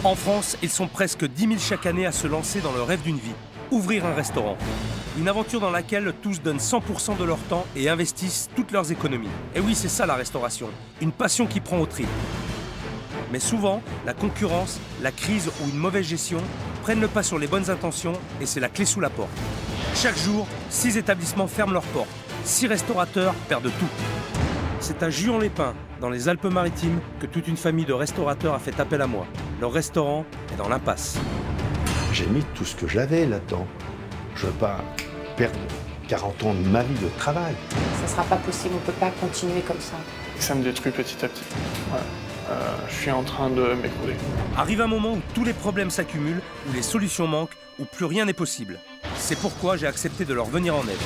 En France, ils sont presque 10 000 chaque année à se lancer dans le rêve d'une vie, ouvrir un restaurant. Une aventure dans laquelle tous donnent 100% de leur temps et investissent toutes leurs économies. Et oui, c'est ça la restauration, une passion qui prend au tripes. Mais souvent, la concurrence, la crise ou une mauvaise gestion prennent le pas sur les bonnes intentions et c'est la clé sous la porte. Chaque jour, 6 établissements ferment leurs portes, 6 restaurateurs perdent tout. C'est à Juan-les-Pins, dans les Alpes-Maritimes, que toute une famille de restaurateurs a fait appel à moi. Leur restaurant est dans l'impasse. J'ai mis tout ce que j'avais là-dedans. Je ne veux pas perdre 40 ans de ma vie de travail. Ça ne sera pas possible, on ne peut pas continuer comme ça. Ça me détruit petit à petit. Ouais. Je suis en train de m'écrouler. Arrive un moment où tous les problèmes s'accumulent, où les solutions manquent, où plus rien n'est possible. C'est pourquoi j'ai accepté de leur venir en aide.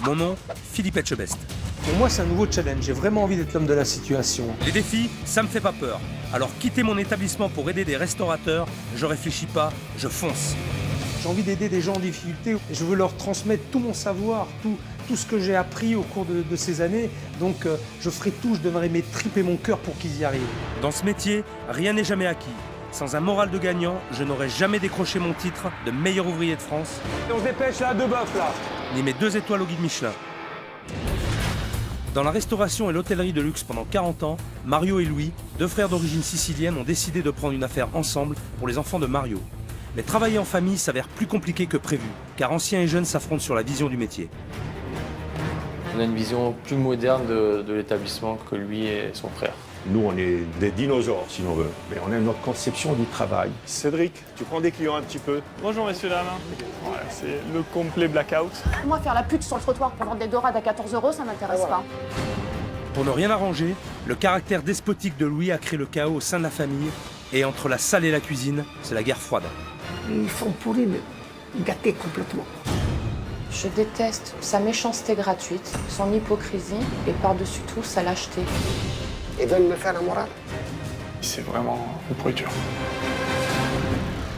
Mon nom, Philippe Etchebest. Pour moi, c'est un nouveau challenge. J'ai vraiment envie d'être l'homme de la situation. Les défis, ça me fait pas peur. Alors quitter mon établissement pour aider des restaurateurs, je réfléchis pas, je fonce. J'ai envie d'aider des gens en difficulté. Je veux leur transmettre tout mon savoir, tout ce que j'ai appris au cours de ces années. Donc, je ferai tout, je donnerai mes tripes et mon cœur pour qu'ils y arrivent. Dans ce métier, rien n'est jamais acquis. Sans un moral de gagnant, je n'aurais jamais décroché mon titre de meilleur ouvrier de France. Et on se dépêche là, 2 bœufs là. Ni mes 2 étoiles au guide Michelin. Dans la restauration et l'hôtellerie de luxe pendant 40 ans, Mario et Louis, 2 frères d'origine sicilienne, ont décidé de prendre une affaire ensemble pour les enfants de Mario. Mais travailler en famille s'avère plus compliqué que prévu, car anciens et jeunes s'affrontent sur la vision du métier. On a une vision plus moderne de l'établissement que lui et son frère. Nous, on est des dinosaures, si l'on veut. Mais on a notre conception du travail. Cédric, tu prends des clients un petit peu. Bonjour messieurs, dames. Ouais, c'est le complet blackout. Moi, faire la pute sur le trottoir pour vendre des dorades à 14 €, ça m'intéresse pas. Pour ne rien arranger, le caractère despotique de Louis a créé le chaos au sein de la famille, et entre la salle et la cuisine, c'est la guerre froide. Ils sont pourris, mais gâtés complètement. Je déteste sa méchanceté gratuite, son hypocrisie et par-dessus tout sa lâcheté. Ils veulent me faire la morale. C'est vraiment une pourriture.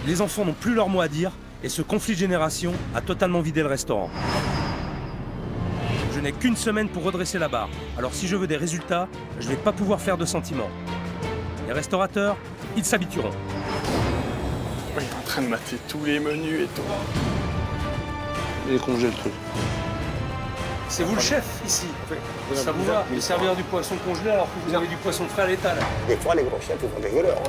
Les enfants n'ont plus leur mot à dire, et ce conflit de génération a totalement vidé le restaurant. Je n'ai qu'une semaine pour redresser la barre, alors si je veux des résultats, je ne vais pas pouvoir faire de sentiments. Les restaurateurs, ils s'habitueront. Il est en train de mater tous les menus et tout. Et congèle le truc. C'est vous le chef ici. Ça vous va de servir du poisson congelé alors que vous avez du poisson frais à l'étal. Des fois, les gros chefs, ils font des gueuleurs.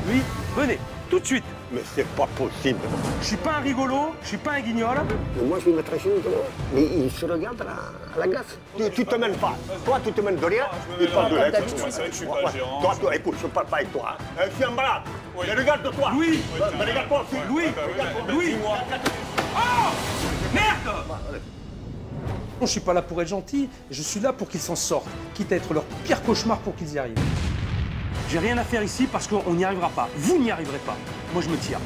Lui, venez, tout de suite. Mais c'est pas possible. Je suis pas un rigolo, je suis pas un guignol. Mais moi, je vais mettre chez nous, mais ils se regardent à la glace. Tu te mêles pas. Toi, tu te mêles de rien. Il parle de la glace. Toi, écoute, je parle pas avec toi. Je suis un malade. Mais regarde-toi. Louis, Mais regarde-toi aussi. Louis. Oh, merde! Je ne suis pas là pour être gentil, je suis là pour qu'ils s'en sortent, quitte à être leur pire cauchemar pour qu'ils y arrivent. J'ai rien à faire ici parce qu'on n'y arrivera pas. Vous n'y arriverez pas. Moi, je me tire.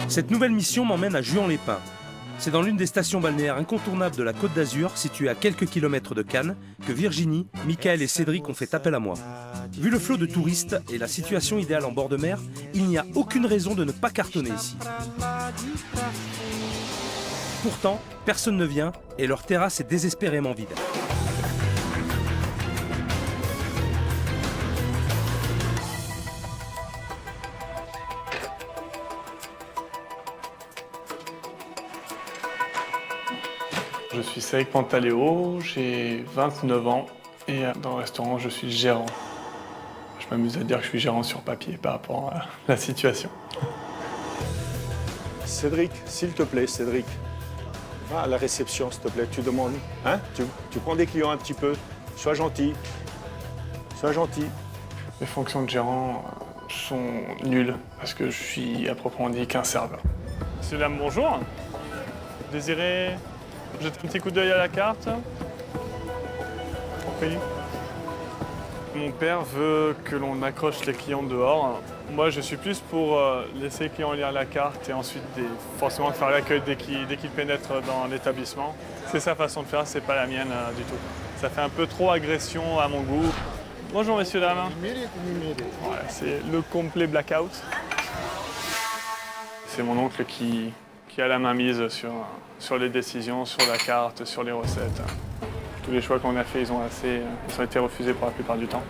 Cette nouvelle mission m'emmène à Juan-les-Pins. C'est dans l'une des stations balnéaires incontournables de la Côte d'Azur, située à quelques kilomètres de Cannes, que Virginie, Michael et Cédric ont fait appel à moi. Vu le flot de touristes et la situation idéale en bord de mer, il n'y a aucune raison de ne pas cartonner ici. Pourtant, personne ne vient et leur terrasse est désespérément vide. Je suis Cédric Pantaléo, j'ai 29 ans et dans le restaurant, je suis gérant. Je m'amuse à dire que je suis gérant sur papier par rapport à la situation. Cédric, s'il te plaît, Cédric. Va à la réception, s'il te plaît. Tu demandes. Hein? Tu prends des clients un petit peu. Sois gentil. Sois gentil. Les fonctions de gérant sont nulles parce que je suis à proprement dit qu'un serveur. Monsieur, dame, bonjour. Désirez jeter un petit coup d'œil à la carte? Oui. Mon père veut que l'on accroche les clients dehors. Moi, je suis plus pour laisser les clients lire la carte et ensuite forcément faire l'accueil dès qu'ils pénètrent dans l'établissement. C'est sa façon de faire, c'est pas la mienne du tout. Ça fait un peu trop agression à mon goût. Bonjour messieurs, dames. Ouais, c'est le complet blackout. C'est mon oncle qui a la main mise sur les décisions, sur la carte, sur les recettes. Tous les choix qu'on a faits, ils ont été refusés pour la plupart du temps.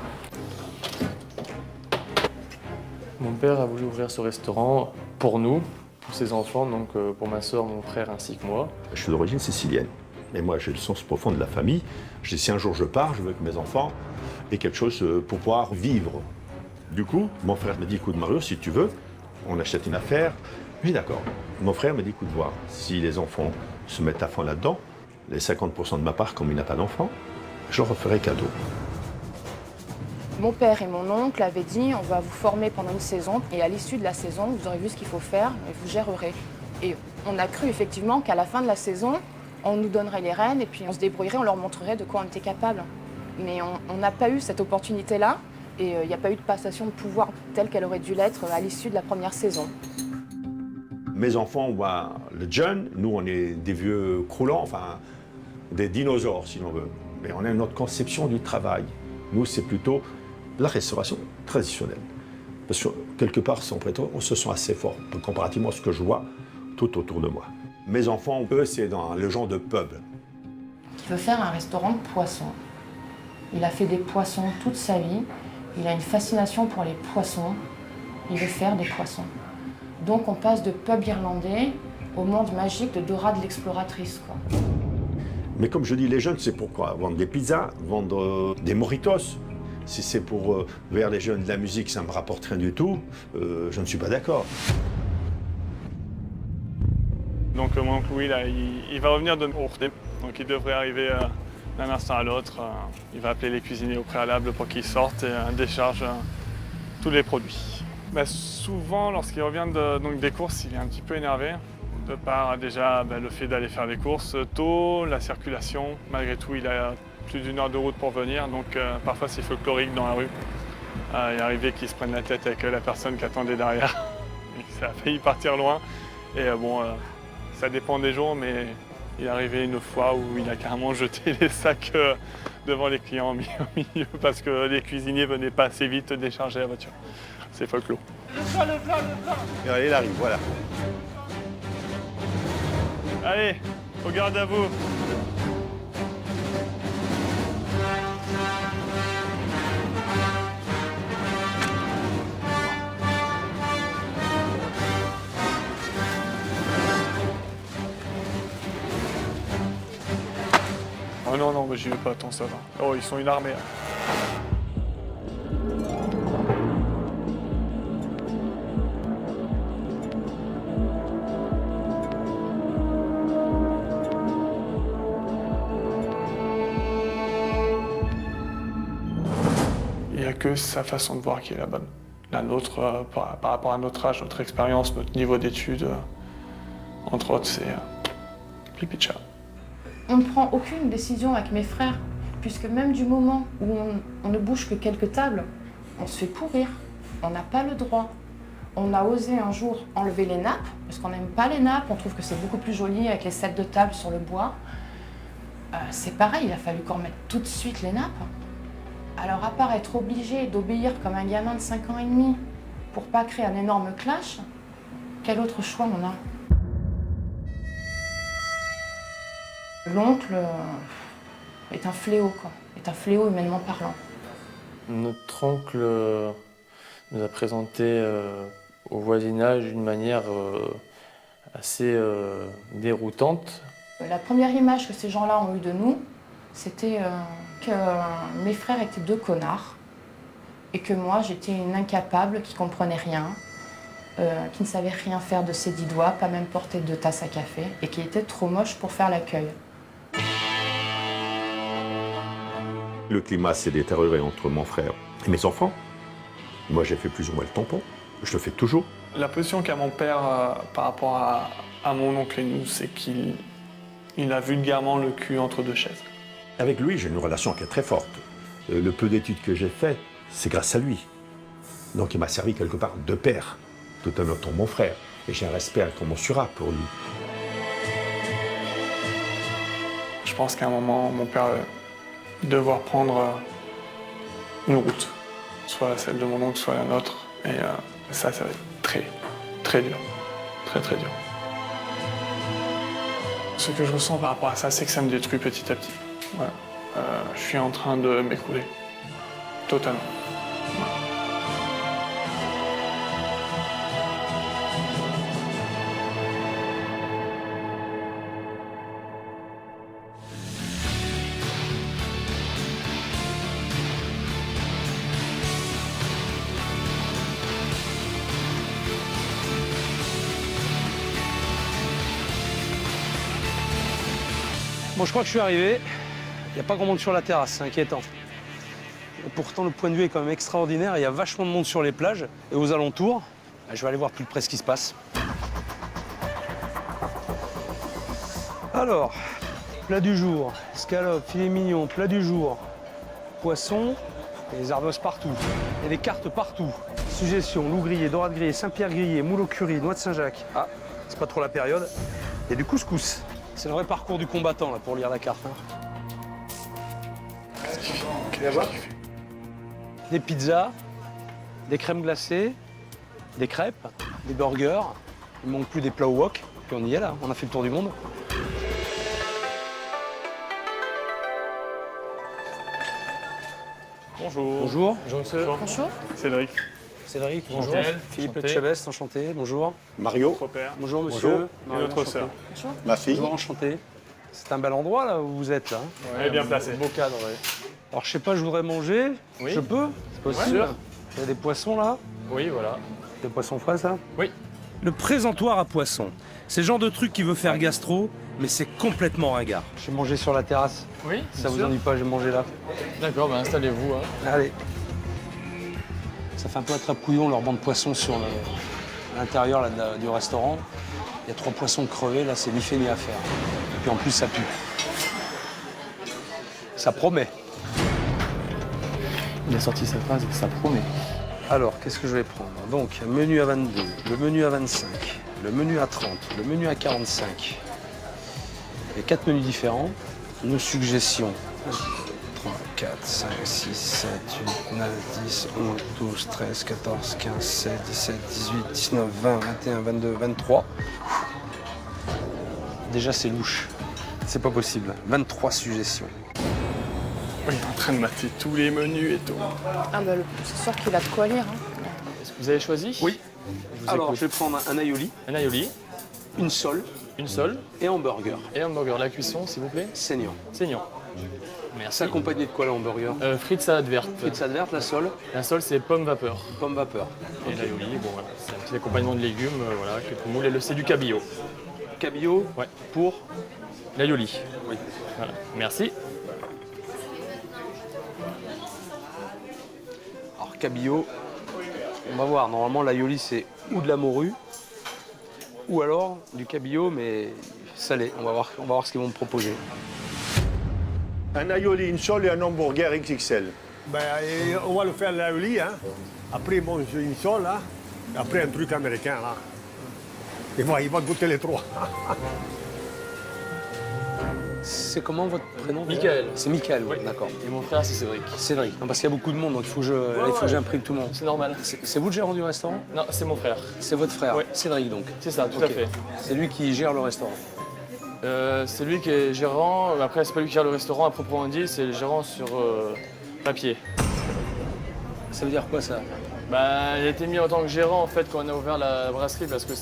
Mon père a voulu ouvrir ce restaurant pour nous, pour ses enfants, donc pour ma soeur, mon frère ainsi que moi. Je suis d'origine sicilienne. Mais moi, j'ai le sens profond de la famille. Je dis, si un jour je pars, je veux que mes enfants aient quelque chose pour pouvoir vivre. Du coup, mon frère me dit, écoute Mario, si tu veux, on achète une affaire. Oui, d'accord. Mon frère me dit, écoute, voir, si les enfants se mettent à fond là-dedans, les 50% de ma part, comme il n'a pas d'enfant, je referai cadeau. Mon père et mon oncle avaient dit on va vous former pendant une saison et à l'issue de la saison, vous aurez vu ce qu'il faut faire et vous gérerez. Et on a cru effectivement qu'à la fin de la saison, on nous donnerait les rênes et puis on se débrouillerait, on leur montrerait de quoi on était capable. Mais on n'a pas eu cette opportunité-là et il n'y a pas eu de passation de pouvoir telle qu'elle aurait dû l'être à l'issue de la première saison. Mes enfants voient le jeune, nous on est des vieux croulants, enfin des dinosaures si l'on veut. Mais on a une autre conception du travail. Nous c'est plutôt la restauration traditionnelle. Parce que quelque part, sans prétendre, on se sent assez fort comparativement à ce que je vois tout autour de moi. Mes enfants, eux, c'est dans le genre de pub. Il veut faire un restaurant de poissons. Il a fait des poissons toute sa vie. Il a une fascination pour les poissons. Il veut faire des poissons. Donc on passe de pub irlandais au monde magique de Dora de l'exploratrice, quoi. Mais comme je dis, les jeunes, c'est pourquoi vendre des pizzas, vendre des mojitos. Si c'est pour vers les jeunes de la musique, ça ne me rapporte rien du tout, je ne suis pas d'accord. Donc mon oncle Louis, là, il va revenir de Ourté. Donc il devrait arriver d'un instant à l'autre. Il va appeler les cuisiniers au préalable pour qu'ils sortent et déchargent tous les produits. Bah, souvent, lorsqu'il revient donc des courses, il est un petit peu énervé. De par déjà le fait d'aller faire des courses tôt, la circulation. Malgré tout, il a plus d'1 heure de route pour venir, donc parfois c'est folklorique dans la rue. Il est arrivé qu'il se prenne la tête avec la personne qui attendait derrière. Ça a failli partir loin. Et ça dépend des jours, mais il est arrivé une fois où il a carrément jeté les sacs devant les clients au milieu parce que les cuisiniers venaient pas assez vite décharger la voiture. C'est folklore. Le plat. Et allez, il arrive, voilà. Allez, au garde à vous. Oh non, moi j'y vais pas, tant ça va. Oh, ils sont une armée. Il n'y a que sa façon de voir qui est la bonne. La nôtre, par rapport à notre âge, notre expérience, notre niveau d'études, entre autres, c'est Plipicha. On ne prend aucune décision avec mes frères, puisque même du moment où on ne bouge que quelques tables, on se fait pourrir. On n'a pas le droit. On a osé un jour enlever les nappes, parce qu'on n'aime pas les nappes, on trouve que c'est beaucoup plus joli avec les sets de table sur le bois. C'est pareil, il a fallu qu'on remette tout de suite les nappes. Alors à part être obligé d'obéir comme un gamin de 5 ans et demi pour pas créer un énorme clash, quel autre choix on a? L'oncle est un fléau, quoi. Est un fléau humainement parlant. Notre oncle nous a présenté au voisinage d'une manière assez déroutante. La première image que ces gens-là ont eue de nous, c'était que mes frères étaient 2 connards et que moi j'étais une incapable qui comprenait rien, qui ne savait rien faire de ses 10 doigts, pas même porter 2 tasses à café et qui était trop moche pour faire l'accueil. Le climat s'est détérioré entre mon frère et mes enfants. Moi j'ai fait plus ou moins le tampon, je le fais toujours. La position qu'a mon père par rapport à mon oncle et nous, c'est qu'il a vulgairement le cul entre 2 chaises. Avec lui, j'ai une relation qui est très forte. Le peu d'études que j'ai fait, c'est grâce à lui. Donc il m'a servi quelque part de père, tout en étant mon frère. Et j'ai un respect incommensurable pour lui. Je pense qu'à un moment, mon père devoir prendre une route, soit celle de mon oncle, soit la nôtre. Et ça va être très, très dur. Très, très dur. Ce que je ressens par rapport à ça, c'est que ça me détruit petit à petit. Voilà. Je suis en train de m'écrouler. Totalement. Bon, je crois que je suis arrivé. Il n'y a pas grand monde sur la terrasse, c'est inquiétant. Et pourtant, le point de vue est quand même extraordinaire. Il y a vachement de monde sur les plages et aux alentours. Je vais aller voir plus de près ce qui se passe. Alors, plat du jour, escalope, filet mignon, plat du jour, poisson, et les ardos partout. Et les cartes partout. Suggestions, loup grillé, dorade grillée, Saint-Pierre grillé, moule au curry, noix de Saint-Jacques. Ah, c'est pas trop la période. Il y a du couscous. C'est le vrai parcours du combattant là, pour lire la carte. Des pizzas, des crèmes glacées, des crêpes, des burgers. Il ne manque plus des plats au wok. Puis on y est là, on a fait le tour du monde. Bonjour. Bonjour. Bonjour monsieur. Bonjour. Cédric. Cédric, bonjour. Enchanté. Philippe Enchanté. Chavest, enchanté. Bonjour. Mario, Votre père. Bonjour monsieur. Bonjour. Et notre enchanté. sœur. ma fille. Bonjour, enchanté. C'est un bel endroit là où vous êtes là. Elle est bien placée. Beau cadre, oui. Alors je sais pas, je voudrais manger. Oui. Je peux? C'est possible. Ouais. Il y a des poissons là. Oui, voilà. Des poissons frais ça? Oui. Le présentoir à poissons. C'est le genre de truc qui veut faire gastro, mais c'est complètement ringard. Je vais manger sur la terrasse. Oui, Si ça vous ennuie pas, je vais manger là. D'accord, ben installez-vous. Hein. Allez. Ça fait un peu attrape-couillon leur banc de poissons sur l'intérieur là, du restaurant. Il y a 3 poissons crevés, là c'est ni fait ni à faire. Et puis en plus ça pue. Ça promet. Il a sorti sa phrase, ça promet. Alors, qu'est-ce que je vais prendre? Donc, menu à 22, le menu à 25, le menu à 30, le menu à 45. Il y a 4 menus différents. Nos suggestions. 3, 4, 5, 6, 7, 8, 9, 10, 11, 12, 13, 14, 15, 16, 17, 18, 19, 20, 21, 22, 23. Déjà, c'est louche. C'est pas possible. 23 suggestions. Il est en train de mater tous les menus et tout. Ah bah c'est sûr qu'il a de quoi lire. Hein. Est-ce que vous avez choisi? Oui. Je vous Alors, écoute. je vais prendre un aioli, Un aioli, une sole une sole et un hamburger. et un hamburger. La cuisson, s'il vous plaît. Saignant. Saignant. Merci. C'est accompagné de quoi, le hamburger? Frites salade verte. Frites salade verte, la sole, La sole, c'est pomme vapeur. pomme vapeur. Et l'aioli, bon voilà, c'est un petit accompagnement de légumes, voilà, quelques moules. Et c'est du cabillaud. Cabillaud Ouais. pour... L'aioli. Oui. Voilà. Merci. Alors, cabillaud, on va voir. Normalement, l'aioli, c'est ou de la morue, ou alors du cabillaud, mais salé. On va voir ce qu'ils vont me proposer. Un aioli, une sole et un hamburger XXL. Ben, on va le faire l'aïoli, hein. Après, bon, une sole, hein. Et après, un truc américain, là. Il va goûter les 3. C'est comment votre prénom? Michael. C'est Michael, Oui. d'accord. Et mon frère, c'est Cédric. Cédric. Non, parce qu'il y a beaucoup de monde, donc il faut que j'imprime tout le monde. C'est normal. C'est vous le gérant du restaurant? Non, c'est mon frère. C'est votre frère, Oui. Cédric, donc. C'est ça, tout Ok. à fait. C'est lui qui gère le restaurant. C'est lui qui est gérant. Après, c'est pas lui qui gère le restaurant à proprement dit, c'est le gérant sur papier. Ça veut dire quoi, ça? Bah, il a été mis en tant que gérant en fait quand on a ouvert la brasserie parce que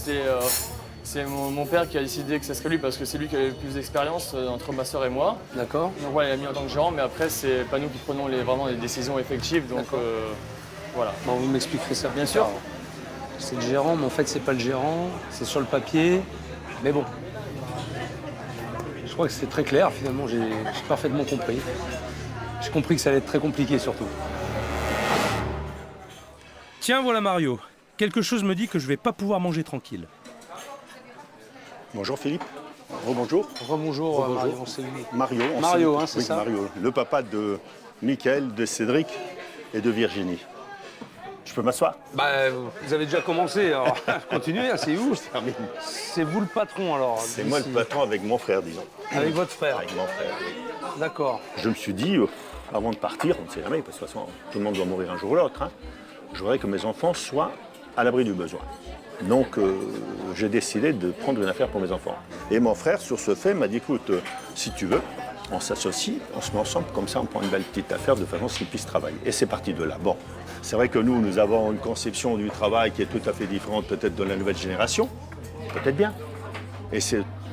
c'est mon père qui a décidé que ce serait lui parce que c'est lui qui avait le plus d'expérience entre ma soeur et moi. D'accord. Donc voilà, il a mis en tant que gérant, mais après c'est pas nous qui prenons vraiment les décisions effectives. Donc D'accord. voilà. Bon, vous m'expliquerez ça Bien plus sûr. tard. C'est le gérant, mais en fait, c'est pas le gérant. C'est sur le papier. Mais bon. Je crois que c'est très clair, finalement. J'ai parfaitement compris. J'ai compris que ça allait être très compliqué, surtout. Tiens, voilà Mario. Quelque chose me dit que je vais pas pouvoir manger tranquille. Bonjour Philippe. Rebonjour. Rebonjour, Rebonjour. Mario. C'est lui. Mario. on Mario, sait- hein, c'est oui, ça Mario, le papa de Michael, de Cédric et de Virginie. Je peux m'asseoir? Bah, vous avez déjà commencé, alors continuez, asseyez-vous. Termine. C'est vous le patron, alors. C'est moi le ici. patron avec mon frère, disons. Avec votre frère. Avec mon frère. D'accord. Je me suis dit, avant de partir, on ne sait jamais, parce que de toute façon, tout le monde doit mourir un jour ou l'autre, hein, je voudrais que mes enfants soient à l'abri du besoin. Donc, j'ai décidé de prendre une affaire pour mes enfants. Et mon frère, sur ce fait, m'a dit, écoute, si tu veux, on s'associe, on se met ensemble, comme ça on prend une belle petite affaire de façon à ce qu'ils puissent travailler. Et c'est parti de là. Bon, c'est vrai que nous avons une conception du travail qui est tout à fait différente peut-être de la nouvelle génération, peut-être bien. Et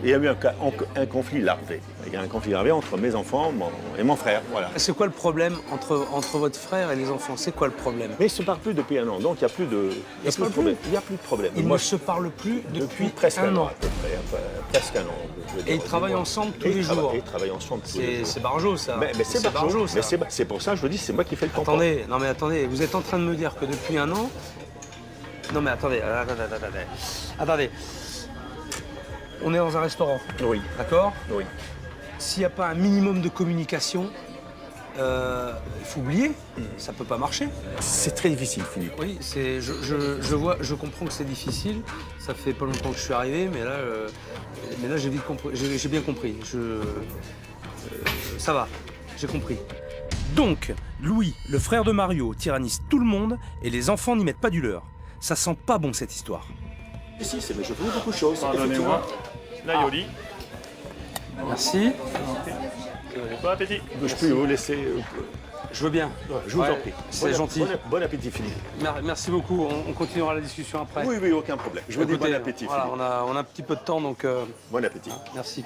il y a eu un conflit larvé. Il y a un conflit larvé entre mes enfants et mon frère, voilà. C'est quoi le problème entre votre frère et les enfants? C'est quoi le problème? Mais ils ne se parlent plus depuis un an, donc il n'y a plus de problème. Il n'y a plus de problème. Ils Moi, ne se parlent plus depuis presque un an. à peu près, presque un an. je veux dire. Et ils travaillent ensemble tous les jours. Et ils travaillent ensemble tous les jours. C'est Barjot, ça. Mais c'est Barjot, ça. C'est pour ça que je vous dis, c'est moi qui fais le tampon. Attendez, non mais attendez, vous êtes en train de me dire que depuis un an... Non mais attendez. On est dans un restaurant, Oui, d'accord? oui. S'il n'y a pas un minimum de communication, il faut oublier, ça peut pas marcher. C'est très difficile, Philippe. Oui, je comprends que c'est difficile. Ça fait pas longtemps que je suis arrivé, mais là j'ai vite compris, j'ai bien compris. Ça va, j'ai compris. Donc, Louis, le frère de Mario, tyrannise tout le monde et les enfants n'y mettent pas du leur. Ça sent pas bon cette histoire. Si, mais je veux beaucoup de choses. Pardonnez-moi. La Yoli. Merci. Bon appétit. Je peux vous laisser. Je veux bien. Je vous Ouais, en prie. c'est gentil. Bon appétit, Philippe. Merci beaucoup. On continuera la discussion après. Oui, aucun problème. Je vous dis Écoutez, bon appétit, voilà, Philippe. on a un petit peu de temps, donc Bon appétit. merci.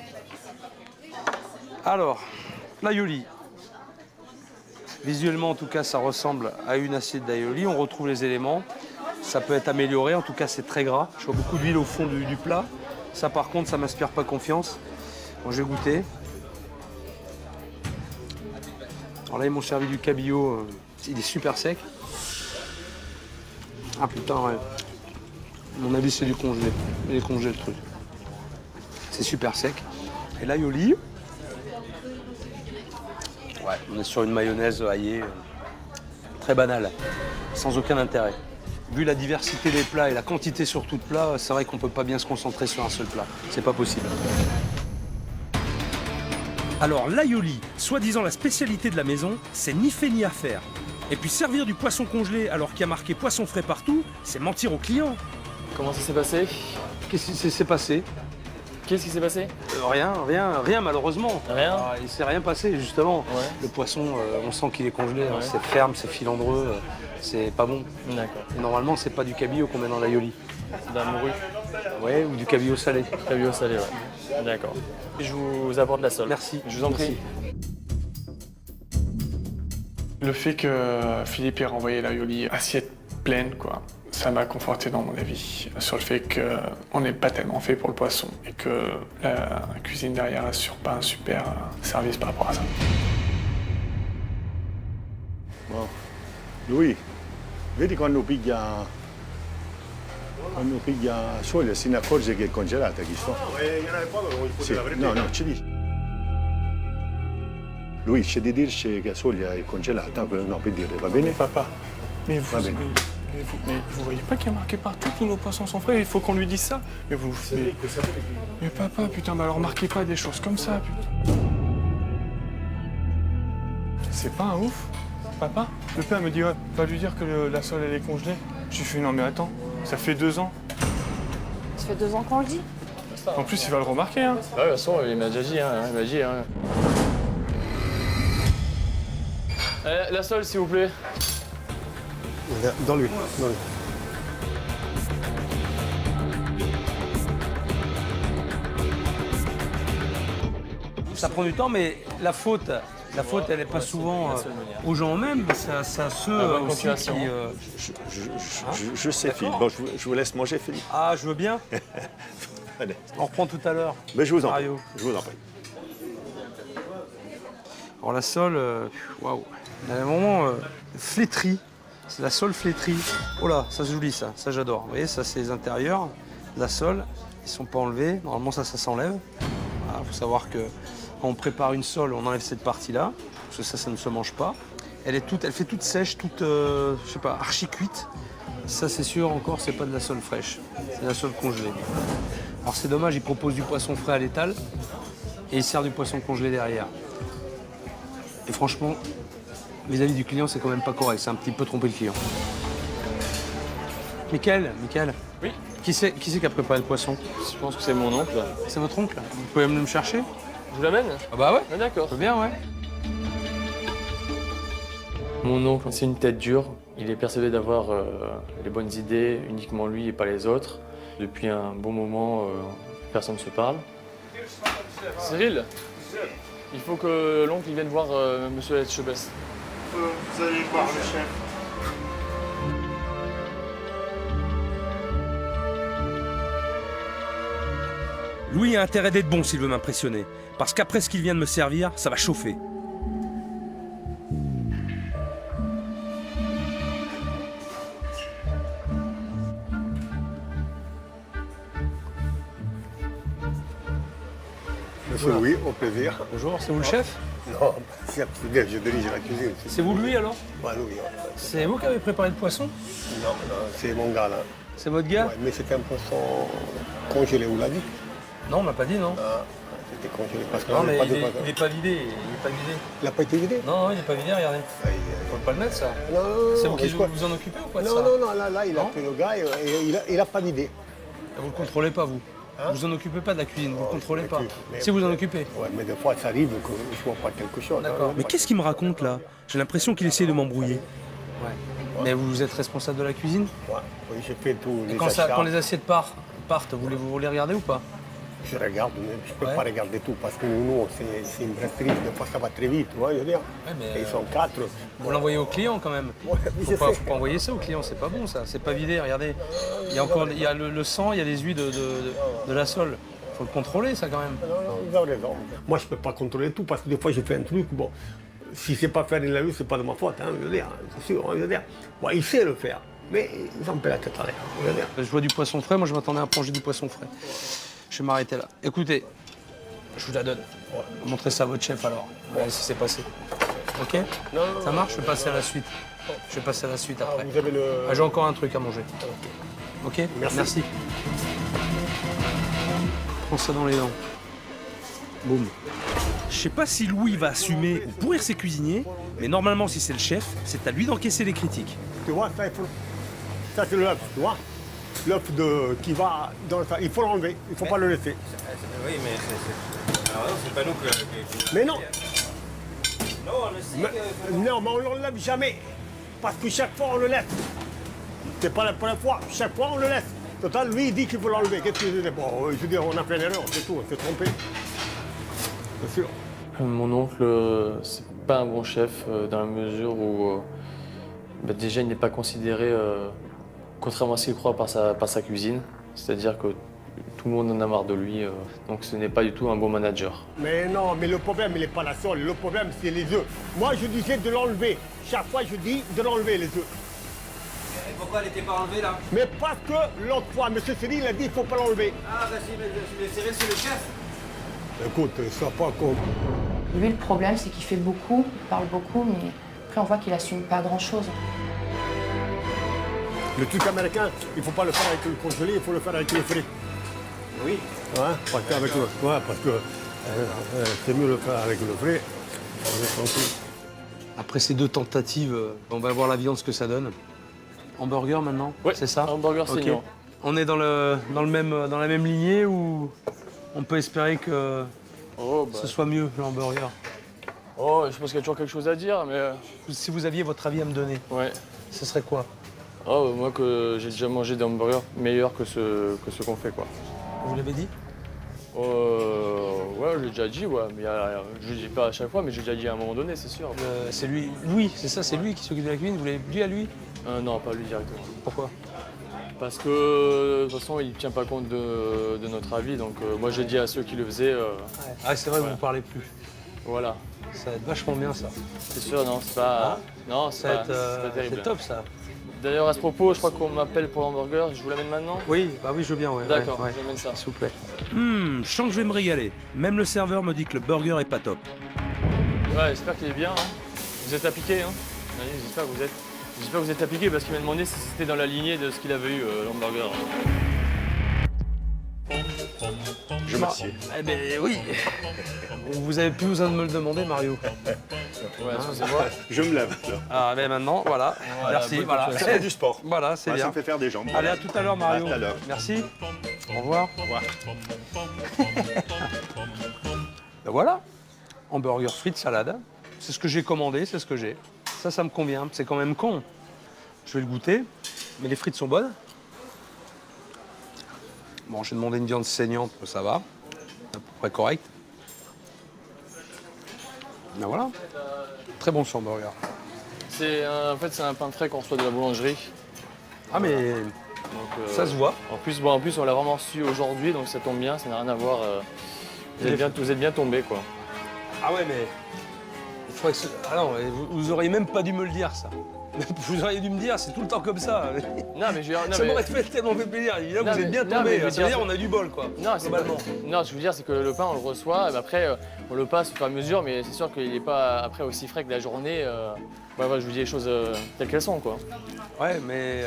Alors, l'aioli. Visuellement, en tout cas, ça ressemble à une assiette d'aioli. On retrouve les éléments. Ça peut être amélioré. En tout cas, c'est très gras. Je vois beaucoup d'huile au fond du plat. Ça, par contre, ça m'inspire pas confiance. Bon, je vais goûter. Alors là, ils m'ont servi du cabillaud. Il est super sec. Ah putain, ouais. À mon avis, c'est du congelé. Il est congelé, le truc. C'est super sec. Et l'aioli. Ouais, on est sur une mayonnaise aillée. Très banale. Sans aucun intérêt. Vu la diversité des plats et la quantité surtout de plats, c'est vrai qu'on peut pas bien se concentrer sur un seul plat. C'est pas possible. Alors l'aioli, soi-disant la spécialité de la maison, c'est ni fait ni à faire. Et puis servir du poisson congelé alors qu'il y a marqué poisson frais partout, c'est mentir aux clients. Comment ça s'est passé? Qu'est-ce qui s'est passé? Qu'est-ce qui s'est passé? Rien malheureusement. Rien? Ah, il s'est rien passé justement. Ouais. Le poisson, on sent qu'il est congelé, hein. Ouais. C'est ferme, c'est filandreux, c'est pas bon. D'accord. Et normalement, c'est pas du cabillaud qu'on met dans l'aioli. De la morue. Ouais, ou du cabillaud salé. Cabillaud salé, ouais. D'accord. Je vous apporte la sole. Merci. Je vous en prie. Le fait que Philippe ait renvoyé l'aioli assiette pleine, quoi, ça m'a conforté dans mon avis sur le fait qu'on n'est pas tellement fait pour le poisson et que la cuisine derrière assure pas un super service par rapport à ça. Bon. Lui, vedi quando piglia soglia se ne accorge che è congelata chi sto. Sì. No, ci dice. Lui c'è di dirci che la soglia è congelata, no, per dire, va bene? Papa, mais vous, Ah, mais- mais vous voyez pas qu'il y a marqué partout tous nos poissons sont frais, il faut qu'on lui dise ça. Mais papa, putain, bah alors marquez pas des choses comme ça, putain. C'est pas un ouf, papa? Le père me dit, ouais, va lui dire que la sole elle est congelée. J'ai fait, non mais attends, ça fait 2 ans. Ça fait 2 ans qu'on le dit. En plus, il va le remarquer, hein. Ouais, de toute façon, il m'a déjà dit, hein. Il m'a dit, hein. La sole, s'il vous plaît. Dans lui. Ça prend du temps, mais la faute, elle n'est pas souvent aux gens eux-mêmes, c'est à ceux bonne aussi continuation. qui... Je sais, Philippe. Bon, je vous laisse manger, Philippe. Ah, je veux bien. Allez. On reprend tout à l'heure. Mais je vous en prie. Mario. Je vous en prie. Alors la sole, waouh. Elle est vraiment flétrie. C'est la sole flétrie. Oh là, ça c'est joli ça, ça j'adore. Vous voyez, ça c'est les intérieurs. La sole, ils sont pas enlevés. Normalement ça s'enlève. Il faut savoir que quand on prépare une sole, on enlève cette partie-là, parce que ça ne se mange pas. Elle fait toute sèche, toute, je sais pas, archi cuite. Ça, c'est sûr, encore, c'est pas de la sole fraîche. C'est de la sole congelée. Alors, c'est dommage, ils proposent du poisson frais à l'étal et ils servent du poisson congelé derrière. Et franchement, vis-à-vis du client, c'est quand même pas correct. C'est un petit peu tromper le client. Michael, Oui. qui c'est qui a préparé le poisson? Je pense que c'est mon oncle. C'est votre oncle? Vous pouvez me le chercher? Je vous l'amène? Ah bah ouais, Ah, d'accord. je veux bien, ouais. Mon oncle, c'est une tête dure. Il est persuadé d'avoir les bonnes idées, uniquement lui et pas les autres. Depuis un bon moment, personne ne se parle. Cyril, il faut que l'oncle vienne voir Monsieur Etchebest. Vous allez voir le chef. Louis a intérêt d'être bon s'il veut m'impressionner, parce qu'après ce qu'il vient de me servir, ça va chauffer. Monsieur Louis, au plaisir. Bonjour, c'est vous le chef? Non, chef, je dirige la cuisine. C'est vous lui alors? Ouais, Louis. C'est vous qui avez préparé le poisson? Non, c'est mon gars là. C'est votre gars? Ouais, mais c'était un poisson congelé, vous l'avez dit? Non, on m'a pas dit, non. Ah, c'était congelé parce que Non, mais pas il de est poisson. pas vidé, il est pas vidé. Il n'a pas été vidé? Non, non, il est pas vidé, regardez. Aïe, Faut pas le mettre, ça. Non, non, non. C'est vous qui mais quoi vous en occupez ou pas de Non, ça? non, non, là, il a Non pris le gars et il a pas vidé. Vous le contrôlez pas, vous? Hein? Vous en occupez pas de la cuisine, vous le contrôlez pas. mais- Si vous en occupez. Ouais, mais des fois, ça arrive que je vois pas quelque chose. D'accord. hein. Mais qu'est-ce qu'il me raconte là? J'ai l'impression qu'il essaie de m'embrouiller. Ouais. Mais vous êtes responsable de la cuisine? Ouais, oui, j'ai fait tous Et les quand achats. les assiettes partent, vous les regardez ou pas? Je regarde, mais je peux Ouais. pas regarder tout parce que nous, c'est une brasserie. Des fois, ça va très vite, tu vois, je veux dire. Ouais, mais, Et ils sont 4. Vous l'envoyez au client quand même. Ouais, Faut pas envoyer ça au client, c'est pas bon ça. C'est pas vidé, regardez. Il y a le sang, il y a les huiles de la sole. Faut le contrôler ça quand même. Non, vous avez raison. Moi, je peux pas contrôler tout parce que des fois, je fais un truc, bon, si c'est pas faire, il l'a eu, c'est pas de ma faute, hein, je veux dire, c'est sûr, je veux dire. Bon, il sait le faire, mais ils en paient la tête à l'air, je veux dire. Je vois du poisson frais, moi je m'attendais à manger du poisson frais. Je vais m'arrêter là. Écoutez, je vous la donne. Montrez ça à votre chef alors. Ouais, si c'est passé. Ok? Non, Ça marche? Je vais passer à la suite. Je vais passer à la suite après. vous avez le... Ah, j'ai encore un truc à manger. Ok? Merci. Prends ça dans les dents. Boum. Je sais pas si Louis va assumer ou pourrir ses cuisiniers, mais normalement si c'est le chef, c'est à lui d'encaisser les critiques. Tu vois, ça c'est l'œuf, tu vois. L'œuf qui va dans le... Il faut l'enlever, il ne faut pas le laisser. Oui, mais c'est... Alors non, c'est pas nous que... Mais non, Non, on le sait que... non, mais on ne l'enlève jamais. Parce que chaque fois, on le laisse. C'est pas la première fois, chaque fois, on le laisse. Total, lui, il dit qu'il faut l'enlever. Qu'est-ce que je dis? Bon, je veux dire, on a fait une erreur, c'est tout, on s'est trompé. Bien sûr. Mon oncle, c'est pas un bon chef dans la mesure où déjà il n'est pas considéré, contrairement à ce qu'il croit, par sa cuisine. C'est-à-dire que tout le monde en a marre de lui, donc ce n'est pas du tout un bon manager. Mais non, mais le problème, il n'est pas la sole. Le problème, c'est les œufs. Moi, je disais de l'enlever. Chaque fois, je dis de l'enlever, les œufs. Et pourquoi elle n'était pas enlevée, là? Mais parce que l'autre fois, M. Cyril, il a dit qu'il ne faut pas l'enlever. Ah, bah si, mais Cyril, c'est le chef. Écoute, sois pas con. Lui, le problème, c'est qu'il fait beaucoup, il parle beaucoup, mais après, on voit qu'il assume pas grand-chose. Le truc américain, il ne faut pas le faire avec le congelé, il faut le faire avec le frais. Oui. Ouais, parce que, c'est mieux le faire avec le frais. On est tranquille. Après ces deux tentatives, on va voir la viande ce que ça donne. Hamburger maintenant? Ouais, c'est ça? hamburger Ok. saignant. On est dans la même lignée ou on peut espérer que Oh, bah, ce soit mieux le hamburger? oh, je pense qu'il y a toujours quelque chose à dire, mais Si vous aviez votre avis à me donner, ouais. ce serait quoi? Oh, moi, que j'ai déjà mangé des hamburgers meilleurs que ceux qu'on fait, quoi. Vous l'avez dit? Ouais, j'ai déjà dit, ouais. Mais je le dis pas à chaque fois, mais j'ai déjà dit à un moment donné, c'est sûr. C'est lui, c'est ça, c'est lui qui s'occupe de la cuisine. Vous l'avez dit à lui? Non, pas lui directement. Pourquoi? Parce que de toute façon, il ne tient pas compte de notre avis. Donc moi, j'ai dit à ceux qui le faisaient, Ah, c'est vrai, Voilà. vous ne parlez plus. voilà. Ça va être vachement bien ça. C'est sûr, non, c'est pas, non, c'est Ça va pas, être, c'est pas terrible. c'est top ça. D'ailleurs, à ce propos, je crois qu'on m'appelle pour l'hamburger. Je vous l'amène maintenant? Oui, bah oui, je veux bien, ouais. D'accord, ouais, ouais. j'amène ça. S'il vous plaît. Je sens que je vais me régaler. Même le serveur me dit que le burger est pas top. Ouais, j'espère qu'il est bien. Hein. Vous êtes appliqué, hein? Allez, j'espère que vous êtes appliqué parce qu'il m'a demandé si c'était dans la lignée de ce qu'il avait eu, l'hamburger. Je m'assieds. Eh ben oui. Vous avez plus besoin de me le demander, Mario. Ouais, excusez-moi. Je me lève. là. Ah ben maintenant, voilà. Merci, bonne voilà. continuation. Ça fait du sport. Voilà, c'est Ouais, ça bien. me fait faire des jambes. Allez, à tout à l'heure, Mario. À tout à l'heure. Merci. Au revoir. Au revoir. Ben voilà. Hamburger, frites, salade. C'est ce que j'ai commandé, c'est ce que j'ai. Ça me convient. C'est quand même con. Je vais le goûter. Mais les frites sont bonnes. Bon, j'ai demandé une viande saignante, ça va. À peu près correct. Ben voilà. Très bon ce hamburger. En fait, c'est un pain frais qu'on reçoit de la boulangerie. Ah mais Donc, ça se voit. En plus, on l'a vraiment reçu aujourd'hui, donc ça tombe bien, ça n'a rien à voir. Vous êtes bien tombé, quoi. Ah ouais mais... Il faudrait que ah non, vous auriez même pas dû me le dire ça. Vous auriez dû me dire, c'est tout le temps comme ça. Non, mais je veux dire, Ça m'aurait tellement fait plaisir. Là, Non, vous êtes bien mais- non, mais tombé. je veux Ça veut dire, dire on a du bol, quoi. Non, c'est pas... globalement. Non, ce que je veux dire, c'est que le pain, on le reçoit, et après, on le passe au fur et à mesure, mais c'est sûr qu'il n'est pas après aussi frais que la journée. Ouais, je vous dis les choses telles qu'elles sont, quoi. Ouais, mais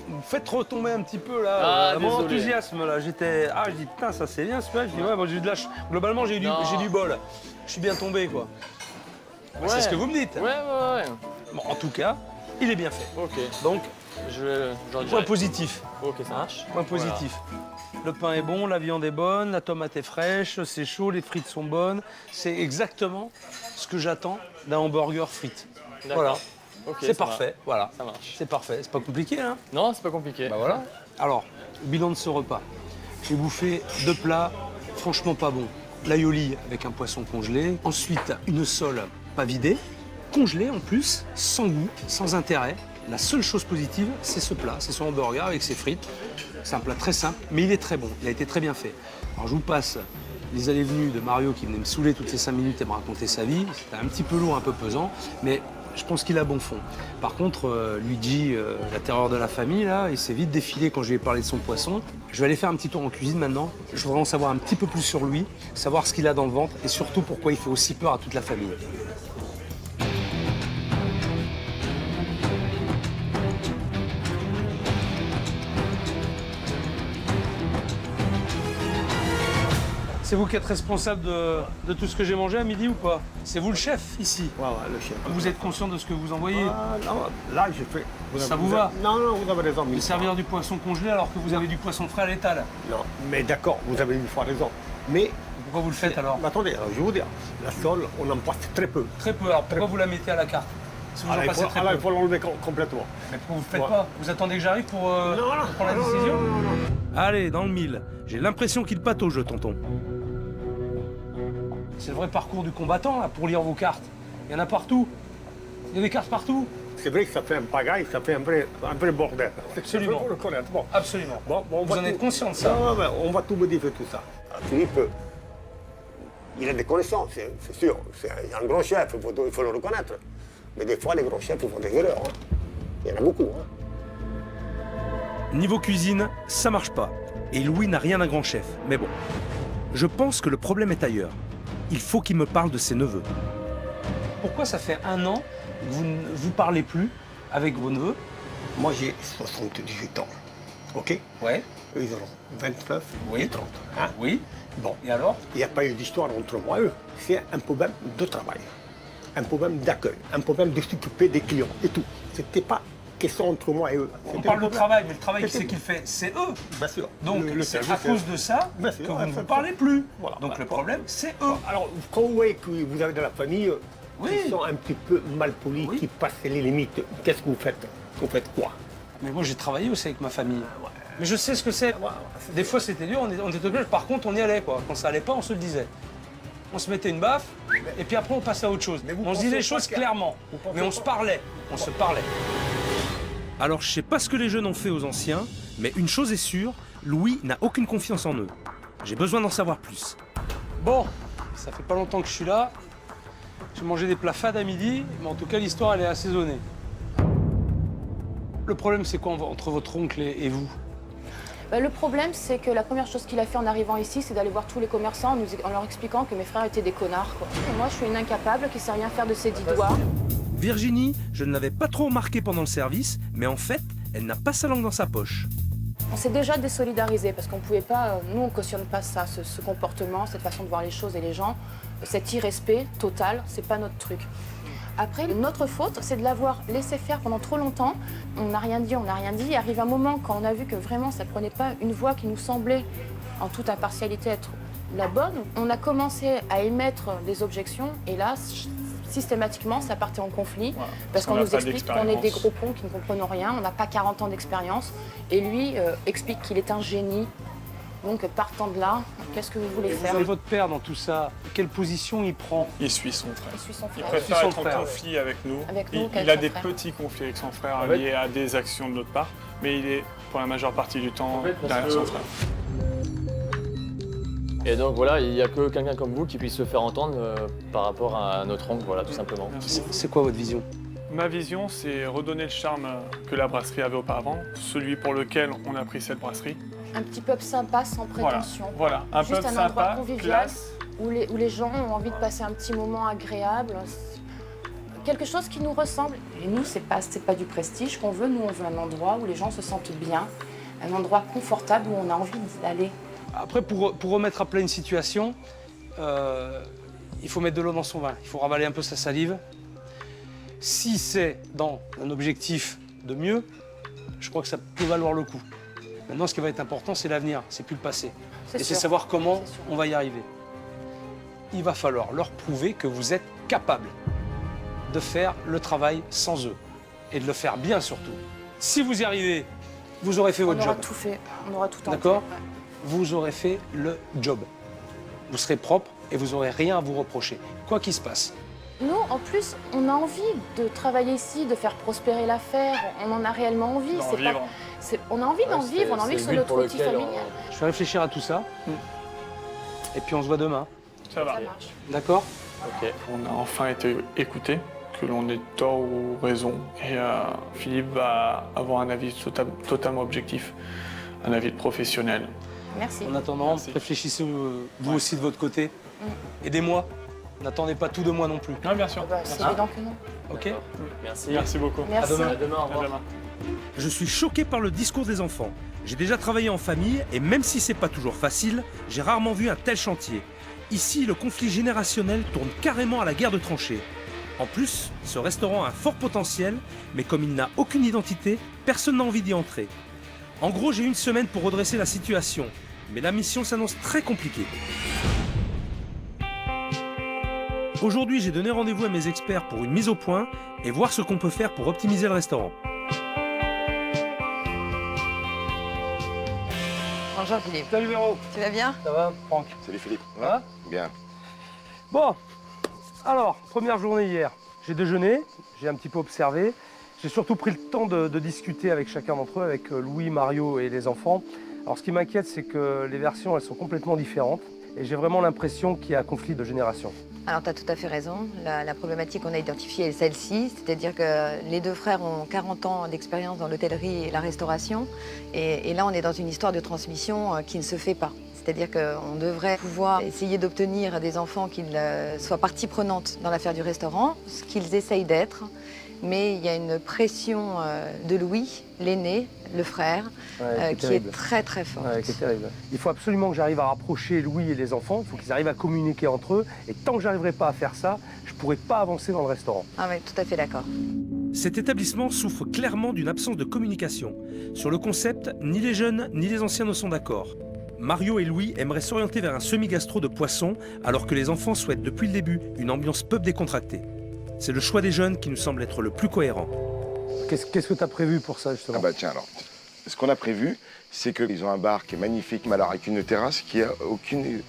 vous faites retomber un petit peu là Ah, mon désolé. enthousiasme là. Je dis putain ça c'est bien ce plat. Je dis ouais, moi j'ai eu de la globalement j'ai Non. du bol. Je suis bien tombé quoi. Ouais. C'est ce que vous me dites. Ouais. Bon, en tout cas, il est bien fait. Ok. Donc J'en point dirai. positif. Ok, ça marche. Point positif. Le pain est bon, la viande est bonne, la tomate est fraîche, c'est chaud, les frites sont bonnes. C'est exactement ce que j'attends d'un hamburger frites. D'accord. Voilà. Ok, C'est ça parfait. Voilà. Ça marche. C'est parfait. C'est pas compliqué, hein? Non, c'est pas compliqué. Bah voilà. Alors, bilan de ce repas. J'ai bouffé 2 plats franchement pas bons. L'aioli avec un poisson congelé. Ensuite, une sole pas vidée, congelée en plus, sans goût, sans intérêt. La seule chose positive, c'est ce plat, c'est son hamburger avec ses frites. C'est un plat très simple, mais il est très bon. Il a été très bien fait. Alors, je vous passe les allées venues de Mario qui venait me saouler toutes les 5 minutes et me raconter sa vie. C'était un petit peu lourd, un peu pesant, mais je pense qu'il a bon fond. Par contre, Luigi, la terreur de la famille, là, il s'est vite défilé quand je lui ai parlé de son poisson. Je vais aller faire un petit tour en cuisine maintenant. Je voudrais en savoir un petit peu plus sur lui, savoir ce qu'il a dans le ventre et surtout pourquoi il fait aussi peur à toute la famille. C'est vous qui êtes responsable de tout ce que j'ai mangé à midi ou pas? C'est vous le chef ici? Ouais, le chef. Vous êtes conscient de ce que vous envoyez? Ah, non, là, je fais. Ça vous va? Non, vous avez raison. De servir du poisson congelé alors que vous avez du poisson frais à l'étal. Non, mais d'accord, vous avez une fois raison. Mais, Pourquoi vous le faites alors? mais attendez, je vais vous dire, la sole, on en passe très peu. Très peu. Alors pourquoi vous la mettez à la carte? Si vous en il passez faut, très il peu. faut l'enlever complètement. Mais pourquoi vous le faites Ouais. pas? Vous attendez que j'arrive pour prendre la décision? Allez, dans le mille. J'ai l'impression qu'il patauge, le tonton. C'est le vrai parcours du combattant là, pour lire vos cartes. Il y en a partout. Il y a des cartes partout. C'est vrai que ça fait un pagaille, ça fait un vrai bordel. Absolument. Il faut le connaître. Bon. Absolument. Bon, on Vous va en tout- êtes conscient de ça? Non, mais on va tout modifier tout ça. Philippe, il a des connaissances, c'est sûr. C'est un grand chef, il faut le reconnaître. Mais des fois, les grands chefs font des erreurs. Hein. Il y en a beaucoup. Hein. Niveau cuisine, ça marche pas. Et Louis n'a rien d'un grand chef. Mais bon. Je pense que le problème est ailleurs. Il faut qu'il me parle de ses neveux. Pourquoi ça fait 1 an que vous ne vous parlez plus avec vos neveux? Moi, j'ai 78 ans. OK? Ouais. Eux, ils auront 29 Oui. et 30. Hein? Oui. Bon, Et alors? il n'y a pas eu d'histoire entre moi et eux. C'est un problème de travail, un problème d'accueil, un problème de s'occuper des clients et tout. C'était pas question entre moi et eux. On C'était parle un de problème. travail, mais le travail C'était- c'est qu'il fait, c'est eux. Bien sûr. Donc Le c'est service, à cause de ça Bien que sûr, vous ne vous parlez plus. Voilà. Donc le problème, c'est eux. Alors, quand vous voyez que vous avez de la famille Oui. qui sont un petit peu mal polis, Oui. qui passent les limites, qu'est-ce que vous faites? Vous faites quoi? Mais moi j'ai travaillé aussi avec ma famille. Mais je sais ce que c'est. Des fois c'était dur, on était obligé. Par contre on y allait quoi. Quand ça allait pas, on se le disait. On se mettait une baffe et puis après on passait à autre chose. Mais vous On se pensez disait les pas choses que- clairement. vous pensez Mais on pas- se parlait. On se parlait. Alors, je sais pas ce que les jeunes ont fait aux anciens, mais une chose est sûre, Louis n'a aucune confiance en eux. J'ai besoin d'en savoir plus. Bon, ça fait pas longtemps que je suis là. J'ai mangé des plats fades à midi, mais en tout cas l'histoire elle est assaisonnée. Le problème c'est quoi entre votre oncle et vous? Le problème, c'est que la première chose qu'il a fait en arrivant ici, c'est d'aller voir tous les commerçants en leur expliquant que mes frères étaient des connards, quoi. Et moi, je suis une incapable qui sait rien faire de ses 10 doigts. Virginie, je ne l'avais pas trop remarqué pendant le service, mais en fait, elle n'a pas sa langue dans sa poche. On s'est déjà désolidarisé parce qu'on ne pouvait pas, nous on cautionne pas ça, ce comportement, cette façon de voir les choses et les gens, cet irrespect total, c'est pas notre truc. Après, notre faute, c'est de l'avoir laissé faire pendant trop longtemps. On n'a rien dit, on n'a rien dit. Il arrive un moment quand on a vu que vraiment ça ne prenait pas une voix qui nous semblait, en toute impartialité, être la bonne. On a commencé à émettre des objections et là, systématiquement, ça partait en conflit. Voilà, parce qu'on n'a nous pas explique qu'on est des d'expérience. gros cons qui ne comprennent rien. On n'a pas 40 ans d'expérience. Et lui explique qu'il est un génie. Donc partant de là, qu'est-ce que vous voulez faire? Et votre père dans tout ça, quelle position il prend? Il suit son frère. Il suit son Il frère. préfère son être en frère. conflit avec nous. Avec nous il qu'avec a son des frère. petits conflits avec son frère En fait- liés à des actions de notre part, mais il est pour la majeure partie du temps derrière son frère. Et donc voilà, il n'y a que quelqu'un comme vous qui puisse se faire entendre par rapport à notre oncle, voilà, tout simplement. Merci. C'est quoi votre vision? Ma vision, c'est redonner le charme que la brasserie avait auparavant, celui pour lequel on a pris cette brasserie. Un petit pub sympa, sans prétention. Voilà, un Juste pub un endroit sympa, convivial. classe. Où les gens ont envie de passer un petit moment agréable. Quelque chose qui nous ressemble. Et nous, c'est pas du prestige qu'on veut. Nous, on veut un endroit où les gens se sentent bien, un endroit confortable où on a envie d'aller. Après, pour remettre à plat une situation, il faut mettre de l'eau dans son vin. Il faut ravaler un peu sa salive. Si c'est dans un objectif de mieux, je crois que ça peut valoir le coup. Maintenant, ce qui va être important, c'est l'avenir, c'est plus le passé. Et c'est sûr. savoir comment C'est sûr. on va y arriver. Il va falloir leur prouver que vous êtes capable de faire le travail sans eux. Et de le faire bien surtout. Si vous y arrivez, vous aurez fait On votre aura job. tout fait. On aura tout tenté. D'accord. Ouais. Vous aurez fait le job. Vous serez propre et vous n'aurez rien à vous reprocher, quoi qu'il se passe. Nous, en plus, on a envie de travailler ici, de faire prospérer l'affaire. On en a réellement envie. D'en C'est vivre. pas- on a envie d'en vivre. On a envie que ce soit notre outil familial. Je vais réfléchir à tout ça. Et puis on se voit demain. Ça va. Ça marche. D'accord? Ok. On a enfin été écoutés, que l'on ait tort ou raison. Et Philippe va avoir un avis totalement objectif, un avis de professionnel. Merci. En attendant, Merci. réfléchissez vous aussi de votre côté. Aidez-moi. N'attendez pas tout de moi non plus. Non, bien sûr. Bah, c'est évident que non. Ok? Merci. Merci beaucoup. Merci. demain. À demain, au À revoir. demain. Je suis choqué par le discours des enfants. J'ai déjà travaillé en famille et même si c'est pas toujours facile, j'ai rarement vu un tel chantier. Ici, le conflit générationnel tourne carrément à la guerre de tranchées. En plus, ce restaurant a un fort potentiel, mais comme il n'a aucune identité, personne n'a envie d'y entrer. En gros, j'ai une semaine pour redresser la situation, mais la mission s'annonce très compliquée. Aujourd'hui, j'ai donné rendez-vous à mes experts pour une mise au point et voir ce qu'on peut faire pour optimiser le restaurant. Bonjour Philippe. Salut Véro. Tu vas bien? Ça va, Franck? Salut Philippe. Ça va? Bien. Bon, alors, première journée hier. J'ai déjeuné, j'ai un petit peu observé. J'ai surtout pris le temps de discuter avec chacun d'entre eux, avec Louis, Mario et les enfants. Alors ce qui m'inquiète, c'est que les versions, elles sont complètement différentes. Et j'ai vraiment l'impression qu'il y a un conflit de génération. Alors tu as tout à fait raison. La problématique qu'on a identifiée est celle-ci, c'est-à-dire que les deux frères ont 40 ans d'expérience dans l'hôtellerie et la restauration. Et là, on est dans une histoire de transmission qui ne se fait pas. C'est-à-dire qu'on devrait pouvoir essayer d'obtenir des enfants qu'ils soient partie prenante dans l'affaire du restaurant, ce qu'ils essayent d'être. Mais il y a une pression de Louis, l'aîné, le frère, qui est très très forte. Ouais, qui est terrible. Il faut absolument que j'arrive à rapprocher Louis et les enfants. Il faut qu'ils arrivent à communiquer entre eux. Et tant que j'arriverai pas à faire ça, je pourrai pas avancer dans le restaurant. Ah oui, tout à fait d'accord. Cet établissement souffre clairement d'une absence de communication. Sur le concept, ni les jeunes ni les anciens ne sont d'accord. Mario et Louis aimeraient s'orienter vers un semi-gastro de poisson, alors que les enfants souhaitent depuis le début une ambiance pub décontractée. C'est le choix des jeunes qui nous semble être le plus cohérent. Qu'est-ce que tu as prévu pour ça, justement? Ah bah tiens alors, ce qu'on a prévu, c'est qu'ils ont un bar qui est magnifique, mais alors avec une terrasse qui a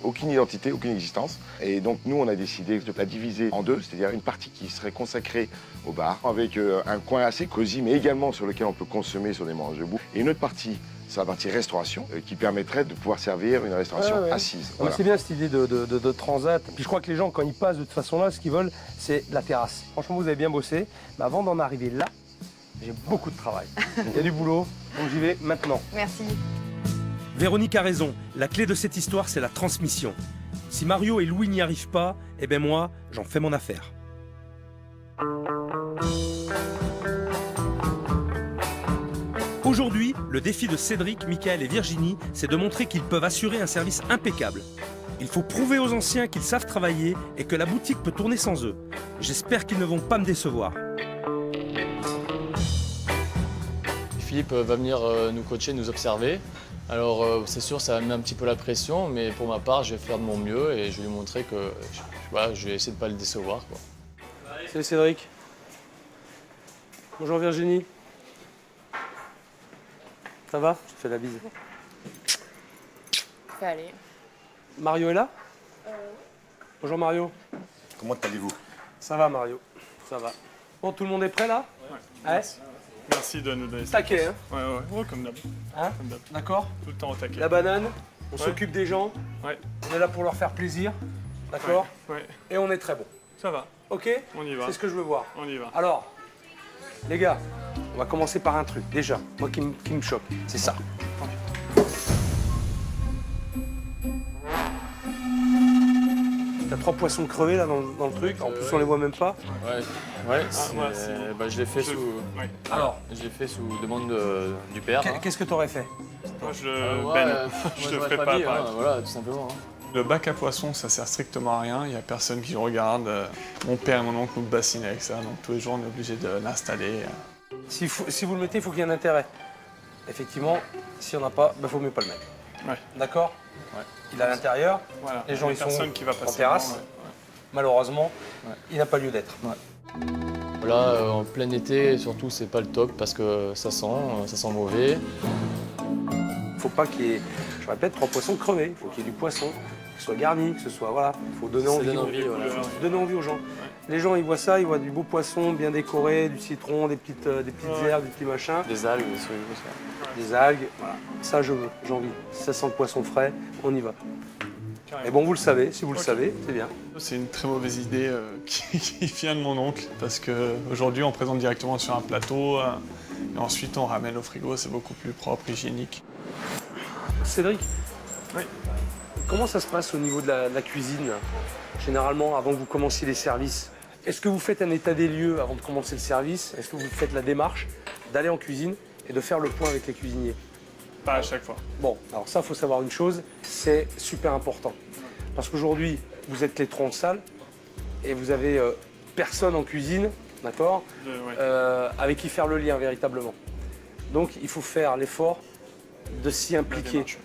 aucune identité, aucune existence. Et donc nous, on a décidé de la diviser en deux, c'est-à-dire une partie qui serait consacrée au bar, avec un coin assez cosy, mais également sur lequel on peut consommer sur des manches debout. Et une autre partie, c'est la partie restauration, qui permettrait de pouvoir servir une restauration assise. Ouais, Voilà. c'est bien cette idée de transat. Puis je crois que les gens, quand ils passent de toute façon là, ce qu'ils veulent, c'est la terrasse. Franchement, vous avez bien bossé. Mais avant d'en arriver là, j'ai beaucoup de travail. Il y a du boulot, donc j'y vais maintenant. Merci. Véronique a raison, la clé de cette histoire, c'est la transmission. Si Mario et Louis n'y arrivent pas, eh ben moi, j'en fais mon affaire. Aujourd'hui, le défi de Cédric, Michael et Virginie, c'est de montrer qu'ils peuvent assurer un service impeccable. Il faut prouver aux anciens qu'ils savent travailler et que la boutique peut tourner sans eux. J'espère qu'ils ne vont pas me décevoir. Philippe va venir nous coacher, nous observer. Alors c'est sûr, ça met un petit peu la pression, mais pour ma part, je vais faire de mon mieux et je vais lui montrer que voilà, je vais essayer de ne pas le décevoir, quoi. Salut Cédric. Bonjour Virginie. Ça va? Je te fais la bise. Allez. Mario est là? Bonjour Mario. Comment allez-vous? Ça va Mario, ça va. Bon, tout le monde est prêt là? Ouais. Merci de nous donner ça. Taquet, hein? Ouais, comme d'hab. Hein? Comme d'hab. D'accord? Tout le temps au taquet. La banane, on Ouais. s'occupe des gens, Ouais, on est là pour leur faire plaisir, d'accord? ouais. Et on est très bon. Ça va, Ok? on y va. C'est ce que je veux voir. On y va. Alors, les gars, on va commencer par un truc, déjà, moi qui me choque, c'est ça. T'as 3 poissons crevés là dans le truc, en plus on les voit même pas. Ouais, moi, c'est- je l'ai fait sous... Ouais. Alors, Je l'ai fait sous demande du père. hein. qu'est-ce que t'aurais fait? Moi, je Ah le ouais, baigne. moi, Je le j'aurais ferai pas pas mis, hein, apparaître. voilà, tout simplement. hein. Le bac à poissons, ça sert strictement à rien. Il n'y a personne qui regarde. Mon père et mon oncle nous bassinent avec ça. Donc tous les jours, on est obligé de l'installer. Si vous le mettez, il faut qu'il y ait un intérêt. Effectivement, si on n'a pas, il faut mieux pas le mettre. Ouais. D'accord? Ouais. Il est à l'intérieur, Voilà. Les gens, Il y a ils sont personne qui va passer en terrasse. devant, ouais. malheureusement, Ouais. il n'a pas lieu d'être. Là, en plein été, surtout, c'est pas le top parce que ça sent mauvais. Il ne faut pas qu'il y ait, je répète, 3 poissons crevés. Il faut qu'il y ait du poisson, que ce soit garni, que ce soit, voilà. Il faut donner Ça envie. donne envie, voilà. Donner envie aux gens. Les gens, ils voient ça, ils voient du beau poisson bien décoré, du citron, des petites herbes, des petits machins, Des algues, des trucs comme ça. des algues. Voilà. Ça, je veux, j'ai envie. Si ça sent le poisson frais, on y va. Carrément. Et bon, vous le savez, si vous le Ok. savez, c'est bien. C'est une très mauvaise idée qui vient de mon oncle parce qu'aujourd'hui, on présente directement sur un plateau et ensuite on ramène au frigo. C'est beaucoup plus propre, hygiénique. Cédric, Oui. comment ça se passe au niveau de la cuisine, là, généralement, avant que vous commenciez les services? Est-ce que vous faites un état des lieux avant de commencer le service? Est-ce que vous faites la démarche d'aller en cuisine et de faire le point avec les cuisiniers? Pas à chaque fois. Bon, alors ça, il faut savoir une chose, c'est super important. Parce qu'aujourd'hui, vous êtes les 30 salles et vous avez personne en cuisine, d'accord, Ouais. avec qui faire le lien véritablement. Donc, il faut faire l'effort de s'y impliquer. démarche.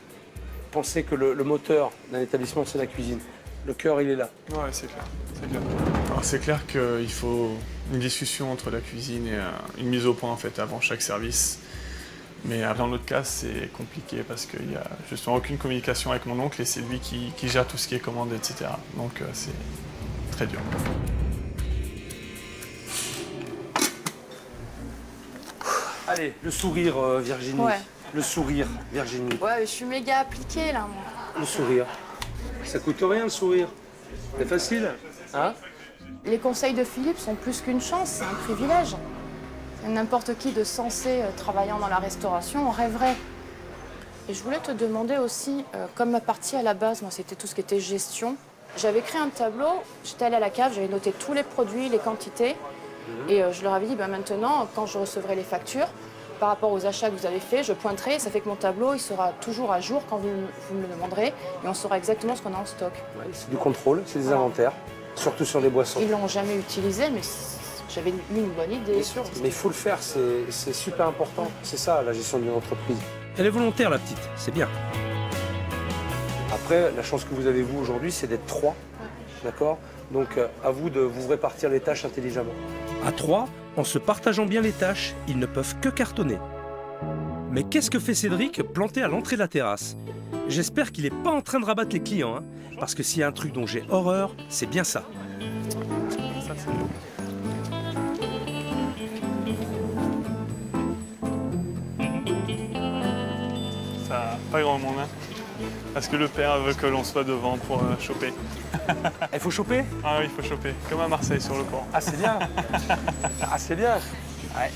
Pensez que le moteur d'un établissement, c'est la cuisine. Le cœur, il est là. Ouais, c'est clair. C'est clair. Alors c'est clair qu'il faut une discussion entre la cuisine et une mise au point en fait avant chaque service. Mais dans notre cas, c'est compliqué parce qu'il n'y a justement aucune communication avec mon oncle et c'est lui qui gère tout ce qui est commande, etc. Donc c'est très dur. Allez, le sourire, Virginie. Ouais. Le sourire, Virginie. Ouais, je suis méga appliquée là, moi. Le sourire. Ça coûte rien, le sourire. C'est facile, hein? Les conseils de Philippe sont plus qu'une chance, c'est un privilège. N'importe qui de sensé travaillant dans la restauration en rêverait. Et je voulais te demander aussi, comme ma partie à la base, moi c'était tout ce qui était gestion, j'avais créé un tableau, j'étais allée à la cave, j'avais noté tous les produits, les quantités, et je leur avais dit, maintenant, quand je recevrai les factures, par rapport aux achats que vous avez faits, je pointerai, et ça fait que mon tableau, il sera toujours à jour quand vous me le demanderez, et on saura exactement ce qu'on a en stock. Ouais, c'est du contrôle, c'est des inventaires, surtout sur les boissons. Ils l'ont jamais utilisé, mais j'avais eu une bonne idée. Bien sûr, mais il faut le faire, c'est super important. C'est ça, la gestion d'une entreprise. Elle est volontaire, la petite, c'est bien. Après, la chance que vous avez, vous, aujourd'hui, c'est d'être 3, d'accord? Donc, à vous de vous répartir les tâches intelligemment. À 3, en se partageant bien les tâches, ils ne peuvent que cartonner. Mais qu'est-ce que fait Cédric planté à l'entrée de la terrasse? J'espère qu'il n'est pas en train de rabattre les clients, hein, parce que s'il y a un truc dont j'ai horreur, c'est bien ça. Ça, c'est... Ça, pas grand monde, hein. Parce que le père veut que l'on soit devant pour choper. Il faut choper? Ah oui, il faut choper, comme à Marseille sur le port. Ah, c'est bien. Ah, c'est bien. Ouais,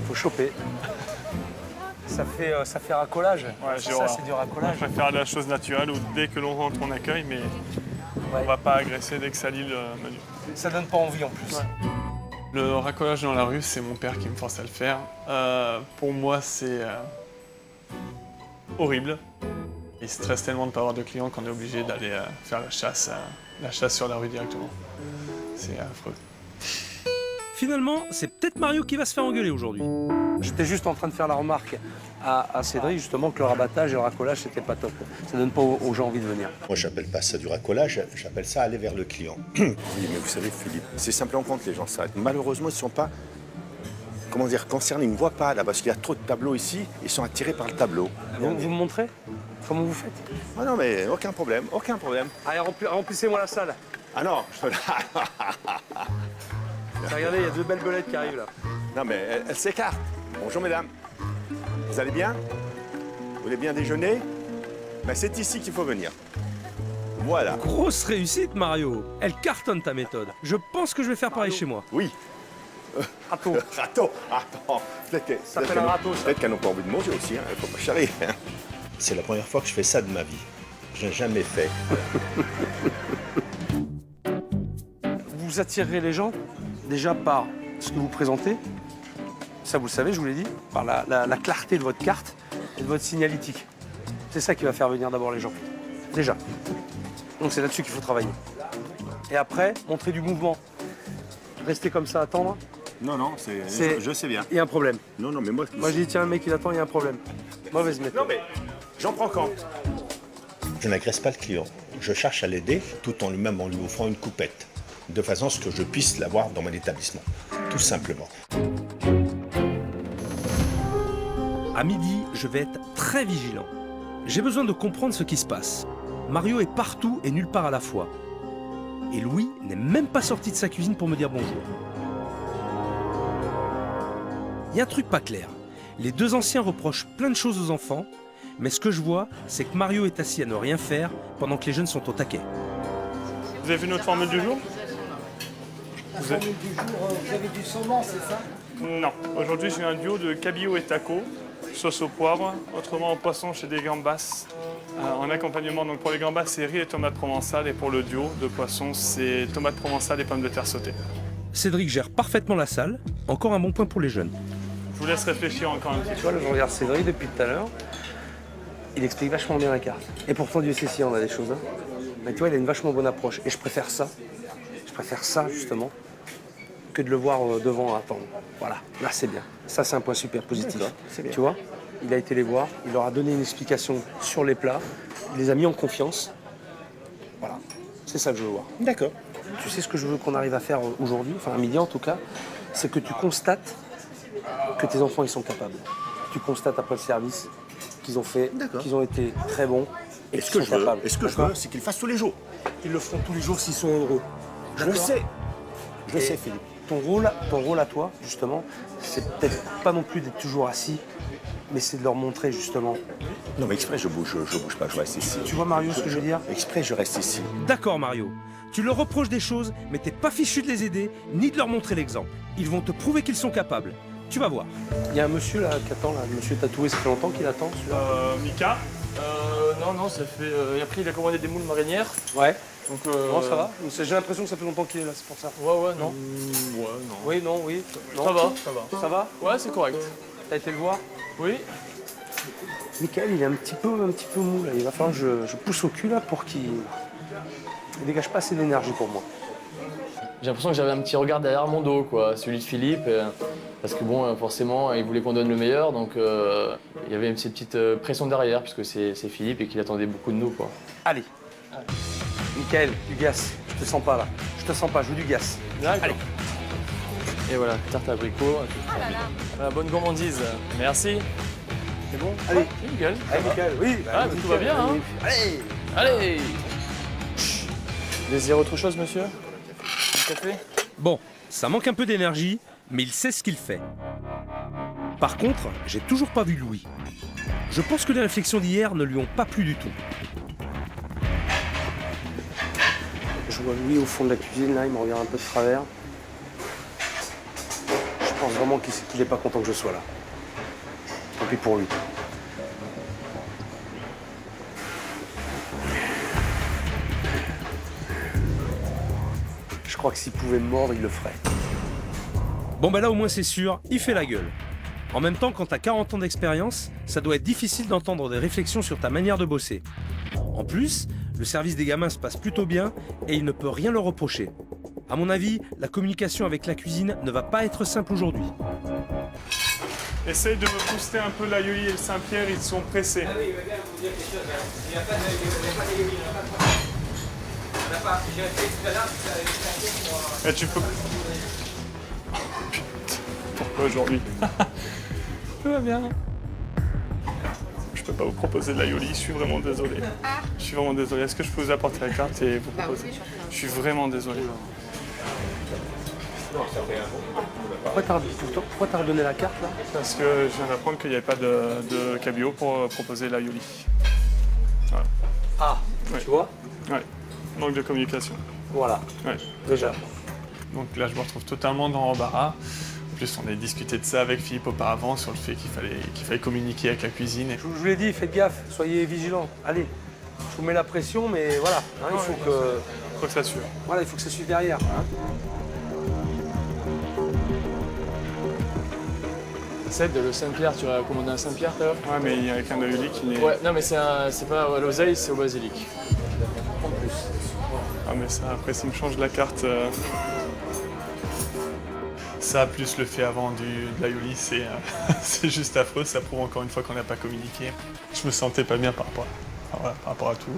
faut choper. Ça fait racolage. Ouais, j'ai ça, horreur. c'est du Moi, racolage. je préfère la chose naturelle où dès que l'on rentre, on accueille, mais Ouais. on va pas agresser dès que ça lit le menu. Ça donne pas envie en plus. Ouais. Le racolage dans la rue, c'est mon père qui me force à le faire. Pour moi, c'est horrible. Il stresse tellement de ne pas avoir de clients qu'on est obligé d'aller faire la chasse sur la rue directement. C'est affreux. Finalement, c'est peut-être Mario qui va se faire engueuler aujourd'hui. J'étais juste en train de faire la remarque à Cédric, justement, que le rabattage et le racolage, c'était pas top. Ça donne pas aux gens envie de venir. Moi, j'appelle pas ça du racolage, j'appelle ça aller vers le client. Oui, mais vous savez, Philippe, c'est simplement quand les gens s'arrêtent. Malheureusement, ils ne sont pas, comment dire, concernés. Ils ne voient pas là, parce qu'il y a trop de tableaux ici. Ils sont attirés par le tableau. Vous me montrez comment vous faites? Ah non, mais aucun problème, aucun problème. Allez, remplissez-moi la salle. Ah non, Regardez, il y a 2 belles belettes qui arrivent là. non, mais elle s'écarte. Bonjour, mesdames. Vous allez bien? Vous voulez bien déjeuner? Ben, c'est ici qu'il faut venir. Voilà. Grosse réussite, Mario. Elle cartonne ta méthode. Je pense que je vais faire pareil chez moi. Oui. Râteau. Râteau. Attends. Ça s'appelle un râteau, ça. Peut-être qu'elles n'ont pas envie de manger aussi, hein. Il faut pas charrier. C'est la première fois que je fais ça de ma vie. Je n'ai jamais fait. Vous attirerez les gens déjà par ce que vous présentez. Ça, vous le savez, je vous l'ai dit, par la clarté de votre carte et de votre signalétique. C'est ça qui va faire venir d'abord les gens. Déjà. Donc c'est là-dessus qu'il faut travailler. Et après, montrer du mouvement. Rester comme ça, attendre. Non, non, je sais bien. Il y a un problème. Non, non, mais moi... Moi, j'ai dit, tiens, le mec, il attend, il y a un problème. Mauvaise méthode. Non, mais j'en prends compte. Je n'agresse pas le client. Je cherche à l'aider tout en lui-même en lui offrant une coupette, de façon à ce que je puisse l'avoir dans mon établissement. Tout simplement. À midi, je vais être très vigilant. J'ai besoin de comprendre ce qui se passe. Mario est partout et nulle part à la fois. Et Louis n'est même pas sorti de sa cuisine pour me dire bonjour. Il y a un truc pas clair. Les 2 anciens reprochent plein de choses aux enfants, mais ce que je vois, c'est que Mario est assis à ne rien faire pendant que les jeunes sont au taquet. Vous avez vu notre formule du jour? Vous avez du saumon, c'est ça? Non. Aujourd'hui, j'ai un duo de cabillaud et taco, sauce au poivre, autrement en poisson chez des gambas. En accompagnement, donc pour les gambas, c'est riz et tomates provençales, et pour le duo de poisson, c'est tomates provençales et pommes de terre sautées. Cédric gère parfaitement la salle, encore un bon point pour les jeunes. Je vous laisse réfléchir encore un petit peu. Tu vois, là, je regarde Cédric depuis tout à l'heure. Il explique vachement bien la carte. Et pourtant, Dieu sait si on a des choses. Hein. Mais tu vois, il a une vachement bonne approche. Et je préfère ça. Je préfère ça, justement, que de le voir devant à attendre. Voilà, là, c'est bien. Ça, c'est un point super positif. C'est bien. Tu vois, il a été les voir, il leur a donné une explication sur les plats, il les a mis en confiance. Voilà, c'est ça que je veux voir. D'accord. Tu sais ce que je veux qu'on arrive à faire aujourd'hui, enfin à midi en tout cas, c'est que tu constates que tes enfants, ils sont capables. Tu constates après le service qu'ils ont fait, qu'ils ont été très bons et qu'ils sont capables. Et ce que je veux, c'est qu'ils le fassent tous les jours. Ils le feront tous les jours s'ils sont heureux. Je le sais. Je le sais, Philippe. Ton rôle à toi, justement, c'est peut-être pas non plus d'être toujours assis, mais c'est de leur montrer, justement. Non, mais exprès, je bouge pas, je reste ici. Tu vois, Mario, ce que je veux dire? Exprès, je reste ici. D'accord, Mario. Tu leur reproches des choses, mais t'es pas fichu de les aider, ni de leur montrer l'exemple. Ils vont te prouver qu'ils sont capables. Tu vas voir. Il y a un monsieur là qui attend, là, le monsieur tatoué, ça fait longtemps qu'il attend, celui-là. Mika Non, ça fait... après, il a commandé des moules marinières. Ouais. Donc, Non, ça va. J'ai l'impression que ça fait longtemps qu'il est là, c'est pour ça. Ouais, non. Ouais, non. Oui, non, oui. Non. Ça va. Ça va? Ouais, c'est correct. T'as été le voir? Oui. Michael, il est un petit peu mou là. Il va falloir que je pousse au cul là pour qu'il dégage pas assez d'énergie pour moi. J'ai l'impression que j'avais un petit regard derrière mon dos, quoi, celui de Philippe. Parce que bon, forcément, il voulait qu'on donne le meilleur, donc il y avait une petite pression derrière, puisque c'est Philippe et qu'il attendait beaucoup de nous, quoi. Allez. Michael, du gaz. Je te sens pas là. Je te sens pas, je veux du gaz. Allez. Et voilà, tarte à abricot. Voilà, bonne gourmandise. Merci. C'est bon? Allez. Ouais, nickel. Allez, Michael, oui. Ah, tout va bien, hein. Allez. Vous désirez autre chose, monsieur? Un café? Bon, ça manque un peu d'énergie, mais il sait ce qu'il fait. Par contre, j'ai toujours pas vu Louis. Je pense que les réflexions d'hier ne lui ont pas plu du tout. Je vois Louis au fond de la cuisine, là, il me regarde un peu de travers. Je pense vraiment qu'il n'est pas content que je sois là. Tant pis pour lui. Je crois que s'il pouvait me mordre, il le ferait. Bon bah là au moins c'est sûr, il fait la gueule. En même temps, quand t'as 40 ans d'expérience, ça doit être difficile d'entendre des réflexions sur ta manière de bosser. En plus, le service des gamins se passe plutôt bien et il ne peut rien leur reprocher. À mon avis, la communication avec la cuisine ne va pas être simple aujourd'hui. Essaye de me booster un peu l'Aioli et le Saint-Pierre, ils sont pressés. Ah oui, il va bien vous dire quelque chose. Il n'y a pas d'Aioli, on n'a pas. J'ai fait l'expérience avec le Saint-Pierre pour... Et tu peux... Oh, putain, pourquoi aujourd'hui? Tout va bien. Je peux pas vous proposer de l'Aioli, je suis vraiment désolé. Je suis vraiment désolé. Est-ce que je peux vous apporter la carte et vous proposer? Je suis vraiment désolé. Pourquoi t'as redonné la carte là? Parce que je viens d'apprendre qu'il n'y avait pas de cabillaud pour proposer l'Aioli. Voilà. Ah, Ouais. tu vois? Ouais. Manque de communication. Voilà, Ouais. déjà. Donc là, je me retrouve totalement dans l'embarras. En plus, on a discuté de ça avec Philippe auparavant sur le fait qu'il fallait communiquer avec la cuisine. Je vous l'ai dit, faites gaffe, soyez vigilants. Allez, je vous mets la pression, mais voilà, hein, il faut que... Faut que ça suive. Voilà, il faut que ça suive derrière. Hein. Seb, le Saint-Pierre, tu as commandé un Saint-Pierre tout à l'heure? Ouais, mais il y a un Aioli qui n'est... Ouais, non mais c'est pas à l'oseille, c'est au basilic. En plus. Ah mais ça, après, s'il me change la carte... Ça, plus le fait avant de l'Aioli, c'est juste affreux. Ça prouve encore une fois qu'on n'a pas communiqué. Je me sentais pas bien par rapport à tout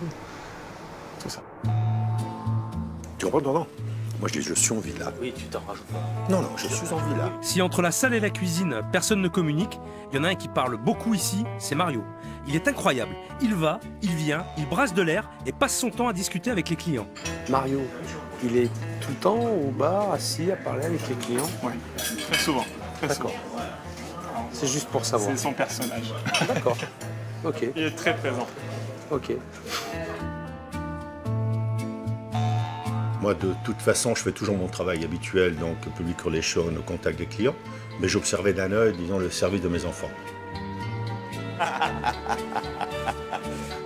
ça. Tu comprends? Non. Moi, je suis en villa. Oui, tu t'en rajoutes pas. Non, je suis en villa. Si entre la salle et la cuisine, personne ne communique, il y en a un qui parle beaucoup ici, c'est Mario. Il est incroyable. Il va, il vient, il brasse de l'air et passe son temps à discuter avec les clients. Mario, il est tout le temps au bar, assis, à parler avec les clients? Ouais, très souvent. Très D'accord. souvent. C'est juste pour savoir. C'est son personnage. D'accord. Ok. Il est très présent. Ok. Moi, de toute façon, je fais toujours mon travail habituel, donc public relation, au contact des clients, mais j'observais d'un œil, disons, le service de mes enfants. À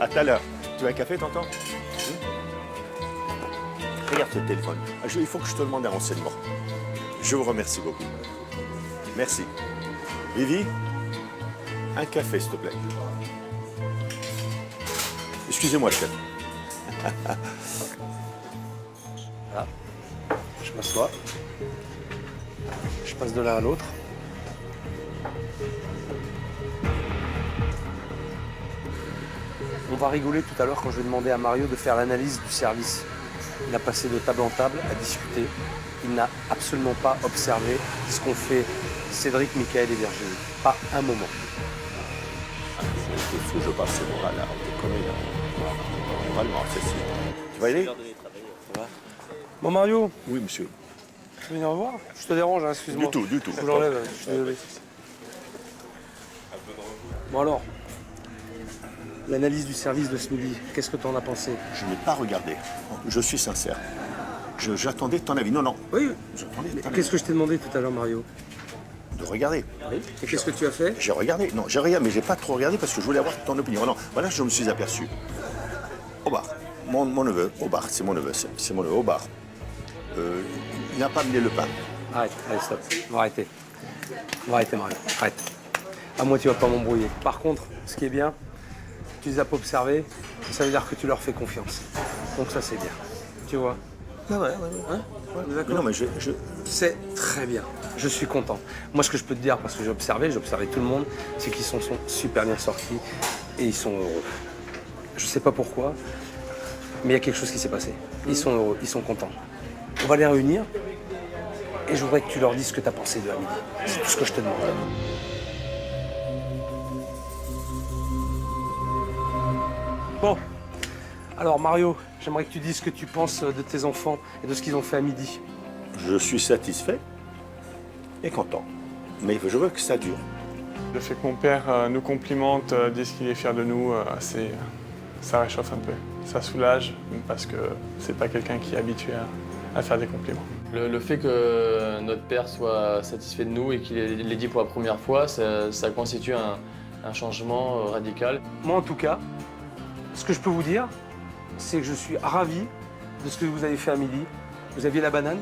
tout à l'heure. Tu veux un café, t'entends? Regarde ce téléphone. Il faut que je te demande un renseignement. Je vous remercie beaucoup. Merci. Vivi, un café, s'il te plaît. Excusez-moi, chef. Voilà. Je m'assois. Je passe de l'un à l'autre. On va rigoler tout à l'heure quand je vais demander à Mario de faire l'analyse du service. Il a passé de table en table à discuter. Il n'a absolument pas observé ce qu'ont fait Cédric, Michael et Virginie. Pas un moment. C'est fou, je passe ce bras là. On connaît là. Vraiment, c'est sûr. Tu vas y aller? Bon Mario, Oui, monsieur. tu veux venir me voir? Je te dérange, hein, excuse-moi. Du tout, du tout. Je l'enlève, je suis désolé. Bon alors, l'analyse du service de ce midi, qu'est-ce que tu en as pensé? Je n'ai pas regardé. Je suis sincère. J'attendais ton avis. Non. Oui, J'attendais mais ton qu'est-ce avis. que je t'ai demandé tout à l'heure, Mario? De regarder. Oui. Et qu'est-ce que tu as fait? J'ai regardé. Non, j'ai regardé, mais j'ai pas trop regardé parce que je voulais avoir ton opinion. Non, voilà, je me suis aperçu. Au bar. Mon neveu, au bar. C'est mon neveu. C'est mon neveu, au bar. Il n'a pas amené le pain. Arrête, allez, stop. On va arrêter. On va arrêter, Mario. Arrête. À moi, tu vas pas m'embrouiller. Par contre, ce qui est bien, tu les as pas observés, ça veut dire que tu leur fais confiance. Donc ça, c'est bien. Tu vois? Ah ouais. Hein? On est d'accord? Non, mais C'est très bien. Je suis content. Moi, ce que je peux te dire, parce que j'ai observé tout le monde, c'est qu'ils sont super bien sortis et ils sont heureux. Je sais pas pourquoi, mais il y a quelque chose qui s'est passé. Ils sont heureux, ils sont contents. On va les réunir et je voudrais que tu leur dises ce que tu as pensé de à midi. C'est tout ce que je te demande. Bon, alors Mario, j'aimerais que tu dises ce que tu penses de tes enfants et de ce qu'ils ont fait à midi. je suis satisfait et content. Mais je veux que ça dure. Le fait que mon père nous complimente, dise qu'il est fier de nous, ça réchauffe un peu. Ça soulage parce que c'est pas quelqu'un qui est habitué à faire des compliments. Le fait que notre père soit satisfait de nous et qu'il l'ait dit pour la première fois, ça constitue un changement radical. Moi, en tout cas, ce que je peux vous dire, c'est que je suis ravi de ce que vous avez fait à midi. Vous aviez la banane,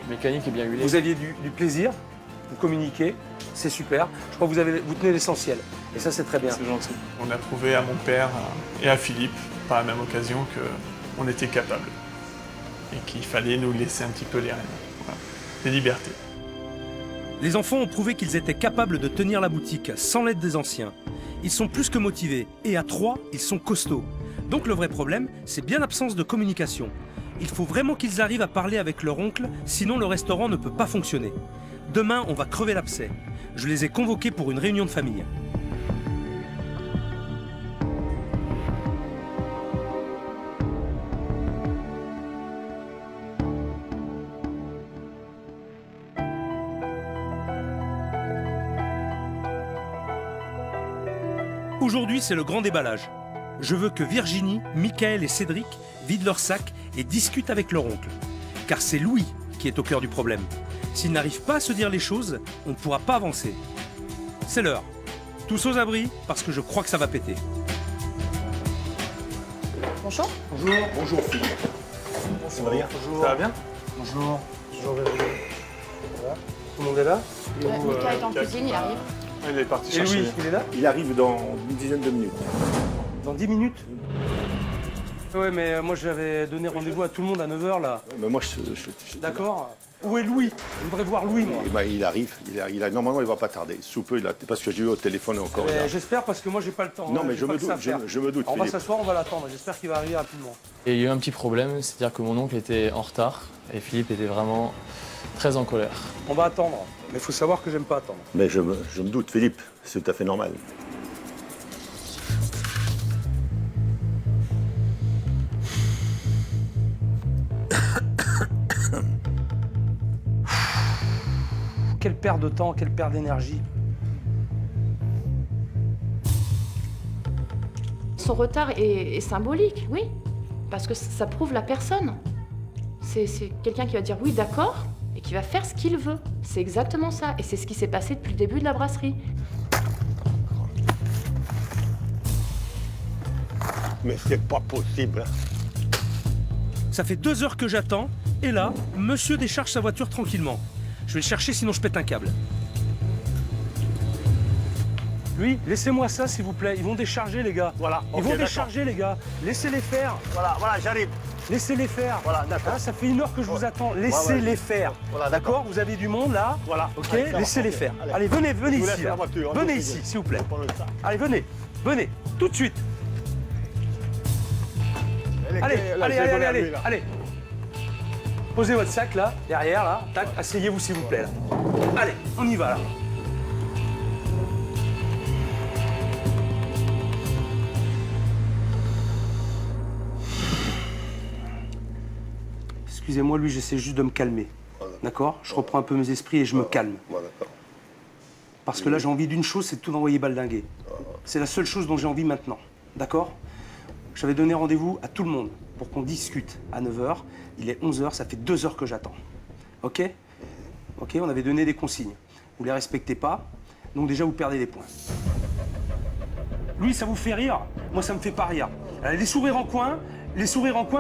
Mécanique est bien huilée. vous aviez du plaisir vous communiquez, c'est super. Je crois que vous tenez l'essentiel. Et ça, c'est très bien. C'est gentil. On a prouvé à mon père et à Philippe, par la même occasion, qu'on était capable. Et qu'il fallait nous laisser un petit peu les rênes. Voilà. Des libertés. Les enfants ont prouvé qu'ils étaient capables de tenir la boutique sans l'aide des anciens. Ils sont plus que motivés et à 3, ils sont costauds. Donc le vrai problème, c'est bien l'absence de communication. Il faut vraiment qu'ils arrivent à parler avec leur oncle, sinon le restaurant ne peut pas fonctionner. Demain, on va crever l'abcès. Je les ai convoqués pour une réunion de famille. Aujourd'hui, c'est le grand déballage. Je veux que Virginie, Michael et Cédric vident leur sac et discutent avec leur oncle. Car c'est Louis qui est au cœur du problème. S'ils n'arrivent pas à se dire les choses, on ne pourra pas avancer. C'est l'heure. Tous aux abris, parce que je crois que ça va péter. Bonjour. Bonjour. Bonjour Philippe. Ça va bien? Ça va bien? Bonjour. Bonjour, Virginie. Ça va? Tout le monde est là? Michael est en cuisine, il arrive. Il est parti Et chercher. Louis, il est là? Il arrive dans une dizaine de minutes. Dans 10 minutes? Ouais, mais moi j'avais donné rendez-vous à tout le monde à 9h là. Mais moi, D'accord. Où est Louis? Je voudrais voir Louis, moi. Eh ben, il arrive. Normalement, il va pas tarder. Sous peu, parce que j'ai eu au téléphone encore. J'espère parce que moi j'ai pas le temps. Non, hein, mais j'ai je pas me que ça à doute. faire. Je me doute. Alors, on va Philippe. s'asseoir, on va l'attendre. J'espère qu'il va arriver rapidement. Et il y a eu un petit problème, c'est-à-dire que mon oncle était en retard et Philippe était vraiment très en colère. On va attendre. Mais il faut savoir que j'aime pas attendre. Mais je me doute, Philippe. C'est tout à fait normal. Quelle perte de temps, quelle perte d'énergie. Son retard est symbolique, oui, parce que ça prouve la personne. C'est quelqu'un qui va dire oui, d'accord, et qui va faire ce qu'il veut. C'est exactement ça, et c'est ce qui s'est passé depuis le début de la brasserie. Mais c'est pas possible. Ça fait 2 heures que j'attends, et là, monsieur décharge sa voiture tranquillement. Je vais le chercher, sinon je pète un câble. Lui, laissez-moi ça s'il vous plaît. Ils vont décharger les gars. Voilà, Ils ok, vont d'accord. décharger les gars. Laissez-les faire. Voilà, j'arrive. Laissez-les faire. Voilà, d'accord. Hein, ça fait 1 heure que je vous attends. Laissez-les faire. Voilà, D'accord. Vous avez du monde là. Voilà. Ok. Allez, ça va, Laissez-les ok. faire. Allez. Allez, venez Je vous laisse ici. la là. voiture, hein, Venez je ici, vous s'il vous plaît. Je prends le sac. Allez, venez, tout de suite. Les Allez, clés, là, allez, je les allez, donne à allez, lui, là. allez. Posez votre sac là, derrière là. Tac, asseyez-vous s'il vous plaît là. Allez, on y va là. Excusez-moi, lui, j'essaie juste de me calmer. D'accord? Je reprends un peu mes esprits et je me calme. Voilà, d'accord. Parce que là, j'ai envie d'une chose, c'est de tout envoyer baldinguer. C'est la seule chose dont j'ai envie maintenant. D'accord? J'avais donné rendez-vous à tout le monde pour qu'on discute à 9h. Il est 11h, ça fait 2 heures que j'attends. Ok? Ok, on avait donné des consignes. Vous les respectez pas, donc déjà vous perdez des points. Lui, ça vous fait rire? Moi, ça me fait pas rire. Les sourires en coin,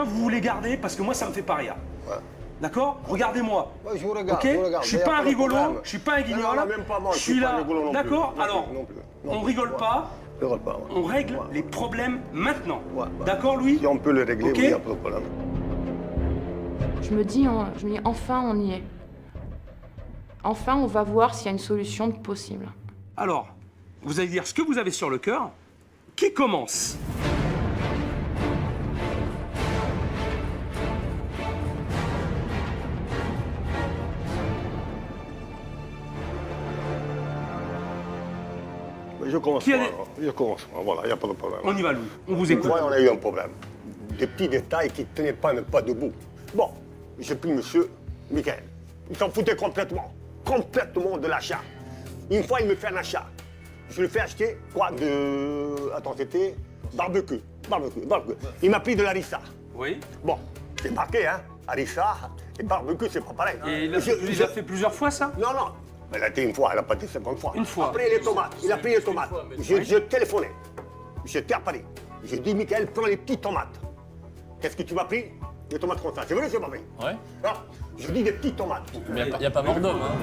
vous les gardez parce que moi, ça me fait pas rire. Ouais. D'accord? Regardez-moi. Ouais, je vous regarde, Ok? je vous regarde. Je suis Mais y a pas un pas de rigolo, problème. je suis pas un guignol. Non, même pas moi, Je je suis suis pas là. rigolo non plus. D'accord? Non Alors, plus, non plus. on rigole pas. Je rigole pas. Ouais. On règle Ouais. les problèmes maintenant. Ouais. D'accord, Louis? Si on peut le régler, Ok. oui, il n'y a pas de problème. Je me dis enfin on y est. Enfin on va voir s'il y a une solution possible. Alors, vous allez dire ce que vous avez sur le cœur. Qui commence? Mais je commence Qui a pas, des- alors. Je commence pas, voilà, il n'y a pas de problème. On y va, Louis. On vous Une écoute. fois, on a eu un problème. Des petits détails qui ne tenaient pas même pas debout. Bon, j'ai pris monsieur Michael. Il s'en foutait complètement de l'achat. Une fois, il me fait un achat. Je lui fais acheter quoi de... Attends, c'était barbecue. Il m'a pris de l'harissa. Oui. Bon, c'est marqué, hein. Harissa et barbecue, c'est pas pareil. Et il a fait plusieurs fois, ça? Non, non. Elle a été une fois, elle n'a pas été 50 fois. Une fois. Après, les tomates. Il a pris les tomates. Je téléphonais. J'étais à Paris. J'ai dit, Michael, prends les petites tomates. Qu'est-ce que tu m'as pris? Des tomates comme ça. C'est vrai, c'est pas vrai. Ouais. Non, je dis des petites tomates. Mais il n'y a pas mort d'homme, hein.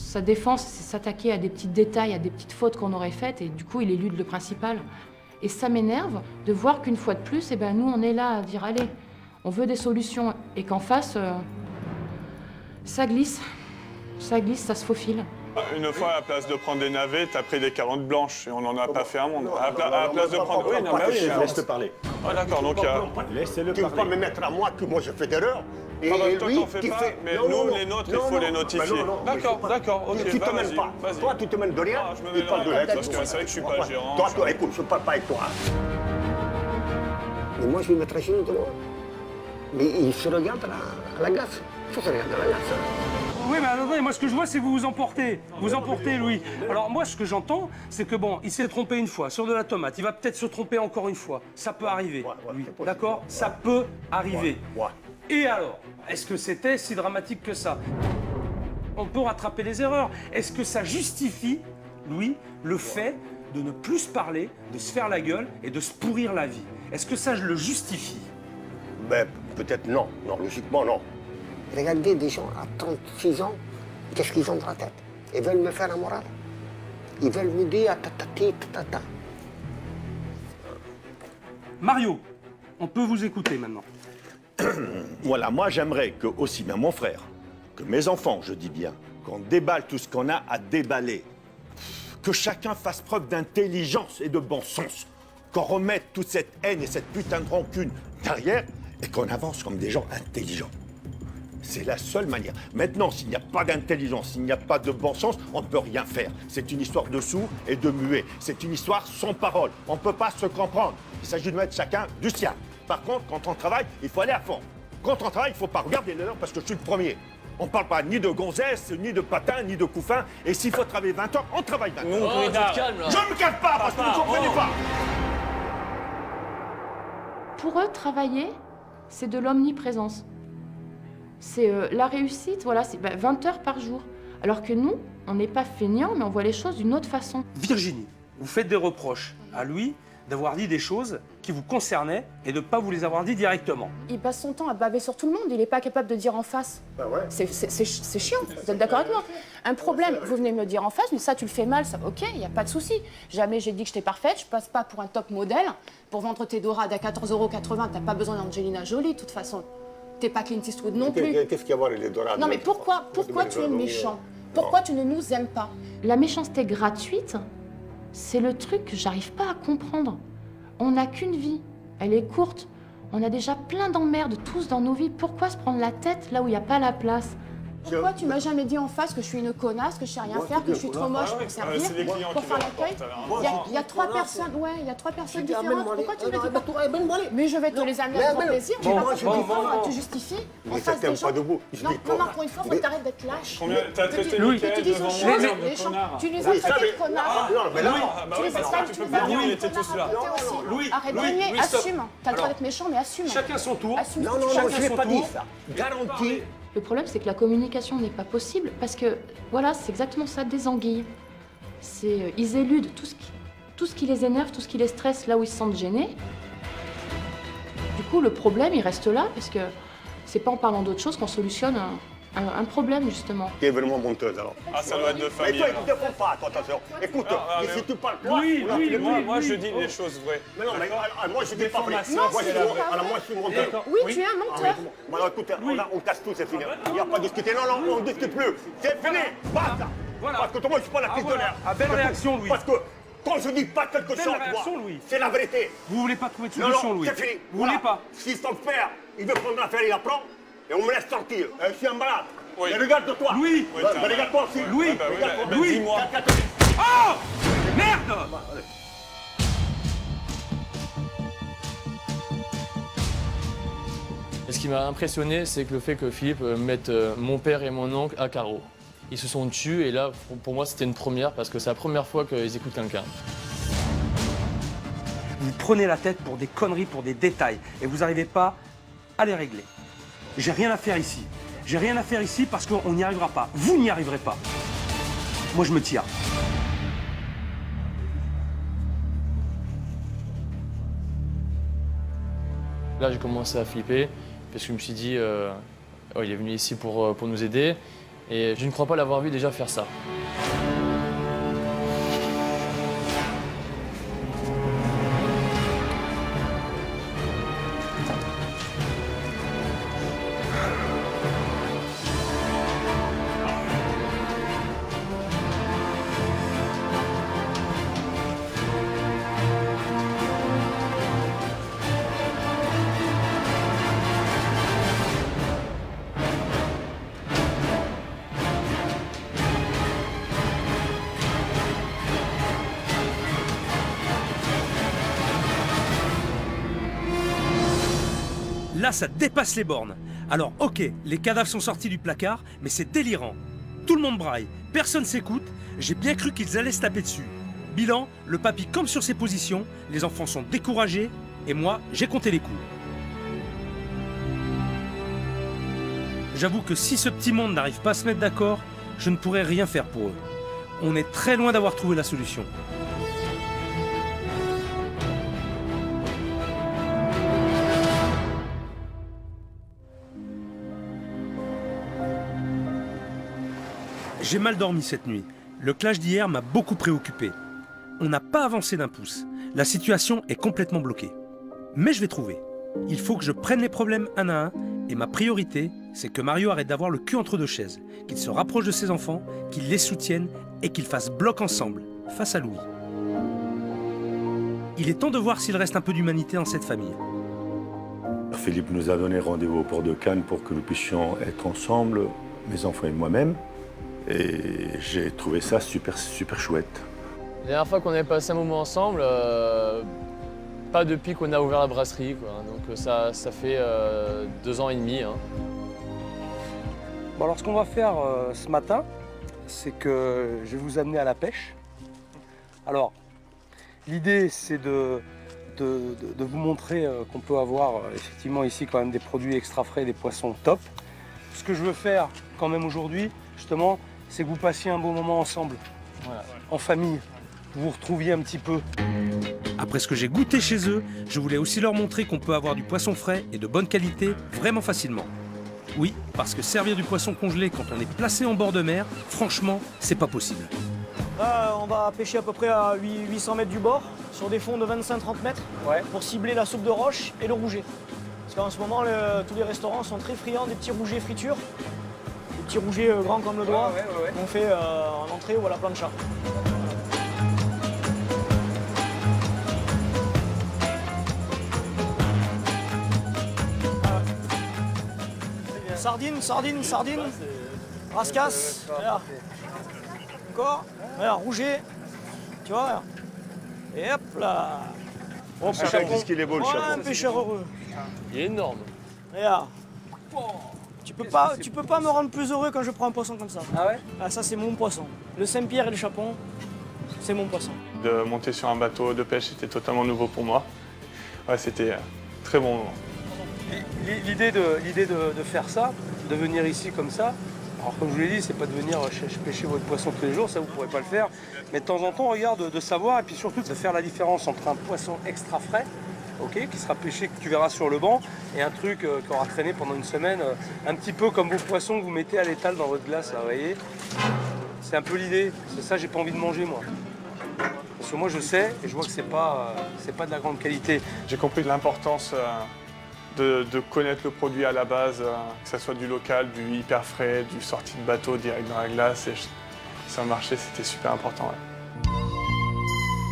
sa défense, c'est s'attaquer à des petits détails, à des petites fautes qu'on aurait faites, et du coup, il élude le principal. Et ça m'énerve de voir qu'une fois de plus, eh ben, nous, on est là à dire, allez, on veut des solutions, et qu'en face, ça glisse, ça se faufile. Une fois, à la place de prendre des navets, t'as pris des carottes blanches et on n'en a pas fait un monde. À la place de prendre... Oui, non, mais oui, Laisse-le parler. Ah, d'accord, donc... Laissez-le Tu ne peux pas parler. me mettre à moi que moi je fais d'erreur. Et Ah bah, toi, lui t'en fais qui pas, fait... mais Non, nous, non, les nôtres, non, il faut non, les notifier. non, D'accord, mais d'accord, ok, Tu bah, te mêles vas-y, pas. vas-y. Toi, tu te mêles de rien. Ah, je me Il mêle parle de pas, l'ex. parce que c'est vrai que je suis pas gérant. Toi, écoute, je ne parle pas avec toi. Mais moi, je vais mettre à genoux devant. Mais il se regarde à la glace. Il se regarde à la glace. Oui, mais attendez, moi ce que je vois, c'est que vous vous emportez. Vous emportez, Louis. Alors moi, ce que j'entends, c'est que bon, il s'est trompé une fois sur de la tomate. Il va peut-être se tromper encore une fois. Ça peut arriver, Louis. D'accord? Ça peut arriver. Et alors, est-ce que c'était si dramatique que ça? On peut rattraper les erreurs. Est-ce que ça justifie, Louis, le fait de ne plus se parler, de se faire la gueule et de se pourrir la vie? Est-ce que ça, je le justifie? Ben, peut-être non. Non, logiquement, non. Regardez des gens à 36 ans, qu'est-ce qu'ils ont dans la tête? Ils veulent me faire la morale. Ils veulent me dire tatati, tatata. Mario, on peut vous écouter maintenant. Voilà, moi j'aimerais que aussi bien mon frère, que mes enfants, je dis bien, qu'on déballe tout ce qu'on a à déballer. Que chacun fasse preuve d'intelligence et de bon sens. Qu'on remette toute cette haine et cette putain de rancune derrière et qu'on avance comme des gens intelligents. C'est la seule manière. Maintenant, s'il n'y a pas d'intelligence, s'il n'y a pas de bon sens, on ne peut rien faire. C'est une histoire de sourds et de muets. C'est une histoire sans parole. On ne peut pas se comprendre. Il s'agit de mettre chacun du sien. Par contre, quand on travaille, il faut aller à fond. Quand on travaille, il ne faut pas regarder l'heure parce que je suis le premier. On ne parle pas ni de gonzesse, ni de patin, ni de couffin. Et s'il faut travailler 20 heures, on travaille 20 heures. Oh, tu te calmes, là. Je ne me calme pas parce que vous ne comprenez pas. Pour eux, travailler, c'est de l'omniprésence. C'est la réussite, voilà, c'est 20 heures par jour. Alors que nous, on n'est pas feignants, mais on voit les choses d'une autre façon. Virginie, vous faites des reproches à Louis d'avoir dit des choses qui vous concernaient et de ne pas vous les avoir dit directement. Il passe son temps à baver sur tout le monde, il n'est pas capable de dire en face. Ben ouais. C'est chiant, vous êtes d'accord avec moi? Un problème, vous venez me le dire en face, mais ça tu le fais mal, ça, ok, il n'y a pas de souci. Jamais j'ai dit que j'étais parfaite, je passe pas pour un top modèle. Pour vendre tes dorades à 14,80 €, t'as pas besoin d'Angelina Jolie de toute façon. T'es pas Clint Eastwood non plus. Qu'est-ce qu'il y a à voir avec les dorades? Non mais pourquoi tu es méchant? Pourquoi tu ne nous aimes pas? La méchanceté gratuite, c'est le truc que j'arrive pas à comprendre. On n'a qu'une vie, elle est courte. On a déjà plein d'emmerdes tous dans nos vies. Pourquoi se prendre la tête là où il n'y a pas la place? Pourquoi tu m'as jamais dit en face que je suis une connasse, que je sais rien faire, que je suis trop moche pour servir, c'est les clients pour qui faire le l'accueil? rapportent, Il y a trois personnes, ouais, il y a trois personnes différentes. Pourquoi tu me dis pas? pas? Mais je vais te les amener avec grand plaisir. Tu vas pas bon. te justifier en Mais ça face des t'aime gens. pas debout. Je Non, dis pas. Marc, pour une fois, faut que t'arrêtes d'être lâche. Combien t'as traité Louis, Que tu Mickaël dises devant aux moi gens, de les gens, connard? tu les as Oui, ça, traités mais- de connards. Non, mais là, Ah, bah Tu oui, les parce as que tu tu peux les pas as dire, on traités était de tous là. connards, toi aussi. Louis, Arrête de Louis, nier, Louis, stop. assume. T'as le droit Alors, d'être méchant, mais assume. Chacun son tour. Assume. Non, non, Chacun non, je l'ai son pas dit tour. ça. Garanti. Le problème, c'est que la communication n'est pas possible parce que, voilà, c'est exactement ça, des anguilles. Ils éludent tout ce qui les énerve, tout ce qui les stresse là où ils se sentent gênés. Du coup, le problème, il reste là parce que c'est pas en parlant d'autre chose qu'on solutionne un problème, justement. Qui est vraiment monteuse alors? Ah, ça doit être de Mais famille. toi, alors. écoute, défends pas, toi, attention. Écoute, Ah, et mais- si tu parles pas, Oui, on a oui, fait le oui, bruit. Moi, je dis les choses vraies. Mais non, mais moi, je dis pas vrai. Déformation, Moi, c'est je la suis vraie. alors, moi, je suis monteur. D'accord. Oui, tu es un menteur. Bon, alors, écoute, on casse tout, c'est fini. Il n'y a pas à discuter. Non, non, on ne discute plus. C'est fini. Basta. Voilà. Parce que moi, je suis pas la Ah, piste de voilà. l'air. Ah, belle réaction, Louis. Parce que quand je dis pas quelque Belle chose, réaction, moi, Louis. c'est la vérité. Vous voulez pas trouver de Non, solution, non, Louis? c'est fini. Vous voulez pas? Si son père, il veut prendre l'affaire, il la prend, et on me laisse sortir. Je suis un malade. Oui. Mais regarde-toi. Louis. Oui, Mais regarde-toi aussi. Louis. Bah oui, Regarde-toi. bah, Louis. dis-moi. Oh! Merde! Et ce qui m'a impressionné, c'est que le fait que Philippe mette mon père et mon oncle à carreau. Ils se sont tus et là, pour moi, c'était une première parce que c'est la première fois qu'ils écoutent quelqu'un. Vous prenez la tête pour des conneries, pour des détails, et vous n'arrivez pas à les régler. J'ai rien à faire ici. J'ai rien à faire ici parce qu'on n'y arrivera pas. Vous n'y arriverez pas. Moi, je me tire. Là, j'ai commencé à flipper parce que je me suis dit, oh, il est venu ici pour nous aider. Et je ne crois pas l'avoir vu déjà faire ça. Là, ça dépasse les bornes. Alors, ok, les cadavres sont sortis du placard, mais c'est délirant. Tout le monde braille, personne s'écoute, j'ai bien cru qu'ils allaient se taper dessus. Bilan, le papy campe sur ses positions, les enfants sont découragés, et moi, j'ai compté les coups. J'avoue que si ce petit monde n'arrive pas à se mettre d'accord, je ne pourrais rien faire pour eux. On est très loin d'avoir trouvé la solution. J'ai mal dormi cette nuit. Le clash d'hier m'a beaucoup préoccupé. On n'a pas avancé d'un pouce. La situation est complètement bloquée. Mais je vais trouver. Il faut que je prenne les problèmes un à un. Et ma priorité, c'est que Mario arrête d'avoir le cul entre deux chaises. Qu'il se rapproche de ses enfants, qu'il les soutienne et qu'ils fassent bloc ensemble, face à Louis. Il est temps de voir s'il reste un peu d'humanité dans cette famille. Philippe nous a donné rendez-vous au port de Cannes pour que nous puissions être ensemble, mes enfants et moi-même. Et j'ai trouvé ça super chouette. La dernière fois qu'on avait passé un moment ensemble, pas depuis qu'on a ouvert la brasserie, quoi. Donc ça fait 2 ans et demi. Hein. Bon, alors ce qu'on va faire ce matin, c'est que je vais vous amener à la pêche. Alors, l'idée c'est de vous montrer qu'on peut avoir effectivement ici quand même des produits extra frais, des poissons top. Ce que je veux faire quand même aujourd'hui, justement, c'est que vous passiez un bon moment ensemble, voilà, en famille, vous vous retrouviez un petit peu. Après ce que j'ai goûté chez eux, je voulais aussi leur montrer qu'on peut avoir du poisson frais et de bonne qualité vraiment facilement. Oui, parce que servir du poisson congelé quand on est placé en bord de mer, franchement, c'est pas possible. Là, on va pêcher à peu près à 800 mètres du bord, sur des fonds de 25-30 mètres, pour cibler la soupe de roche et le rouget. Parce qu'en ce moment, tous les restaurants sont très friands des petits rougets fritures. Des petits rougets grands comme le doigt, qu'on fait en entrée ou à la plancha. Sardine, sardine, sardine, rascasse, regarde. Encore, regarde, rouget, tu vois, regarde. Et hop là. Oh, qu'est-ce qu'il est beau le Voilà, chapeau. un pêcheur heureux. Il est énorme. Regarde. Tu peux pas me rendre plus heureux quand je prends un poisson comme ça. Ah ouais? Ah, ça, c'est mon poisson. Le Saint-Pierre et le Chapon, c'est mon poisson. De monter sur un bateau de pêche, c'était totalement nouveau pour moi. Ouais, c'était un très bon moment. L'idée de faire ça, de venir ici comme ça, alors comme je vous l'ai dit, c'est pas de venir pêcher votre poisson tous les jours, ça vous pourrez pas le faire, mais de temps en temps, regarde, de savoir et puis surtout de faire la différence entre un poisson extra frais, ok, qui sera pêché, que tu verras sur le banc, et un truc qui aura traîné pendant une semaine, un petit peu comme vos poissons que vous mettez à l'étal dans votre glace, là, vous voyez. C'est un peu l'idée, c'est ça, j'ai pas envie de manger moi. Parce que moi je sais, et je vois que c'est pas de la grande qualité. J'ai compris l'importance de connaître le produit à la base, que ce soit du local, du hyper frais, du sorti de bateau direct dans la glace. Et sur le marché, c'était super important. Ouais.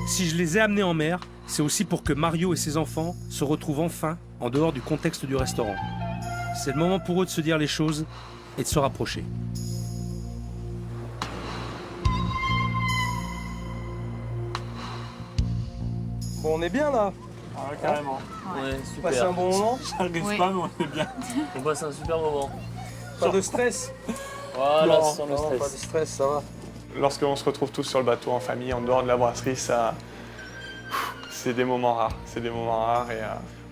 Si je les ai amenés en mer, c'est aussi pour que Mario et ses enfants se retrouvent enfin en dehors du contexte du restaurant. C'est le moment pour eux de se dire les choses et de se rapprocher. Bon, on est bien là. Ah ouais, carrément. Ouais, On passe un bon moment. J'arrive pas, mais on est bien. On passe un super moment. Pas de stress. Voilà, Non, sans le non, stress. pas de stress, ça va. Lorsqu'on se retrouve tous sur le bateau en famille, en dehors de la brasserie, c'est des moments rares. C'est des moments rares et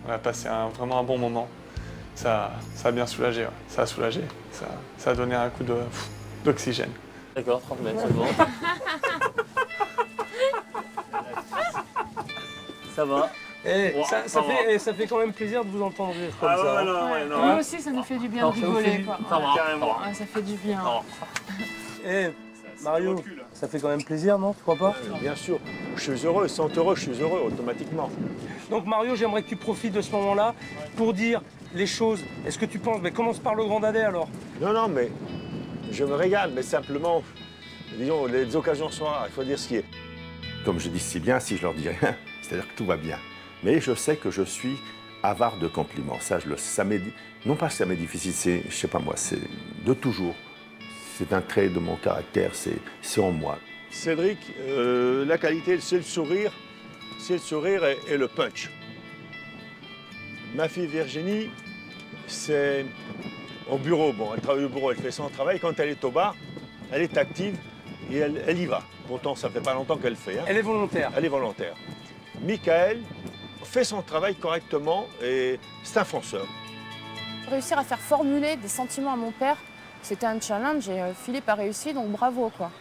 on a passé vraiment un bon moment. Ça a bien soulagé. Ouais. Ça a soulagé. Ça a donné un coup d'oxygène. D'accord, 30 mètres, c'est bon. Ça va. Ça fait quand même plaisir de vous entendre rire comme ça. Nous aussi, ça nous fait du bien de rigoler. Quoi. Ouais, ça fait du bien. Mario, ça fait quand même plaisir, non? Tu crois pas? Bien sûr, je suis heureux, sans heureux, je suis heureux automatiquement. Donc Mario, j'aimerais que tu profites de ce moment-là pour dire les choses. Est-ce que tu penses, mais commence par le grand dadais alors. Non, mais je me régale, mais simplement, disons, les occasions sont rares, il faut dire ce qui est. Comme je dis si bien, si je leur dis rien, c'est-à-dire que tout va bien. Mais je sais que je suis avare de compliments. Non pas que ça m'est difficile, c'est, je sais pas moi, c'est de toujours. C'est un trait de mon caractère, c'est en moi. Cédric, la qualité, c'est le sourire et le punch. Ma fille Virginie, c'est au bureau. Bon, elle travaille au bureau, elle fait son travail. Quand elle est au bar, elle est active et elle y va. Pourtant, ça fait pas longtemps qu'elle le fait. Hein. Elle est volontaire. Elle est volontaire. Michael fait son travail correctement et c'est un fonceur. Réussir à faire formuler des sentiments à mon père, c'était un challenge et Philippe a réussi, donc bravo quoi.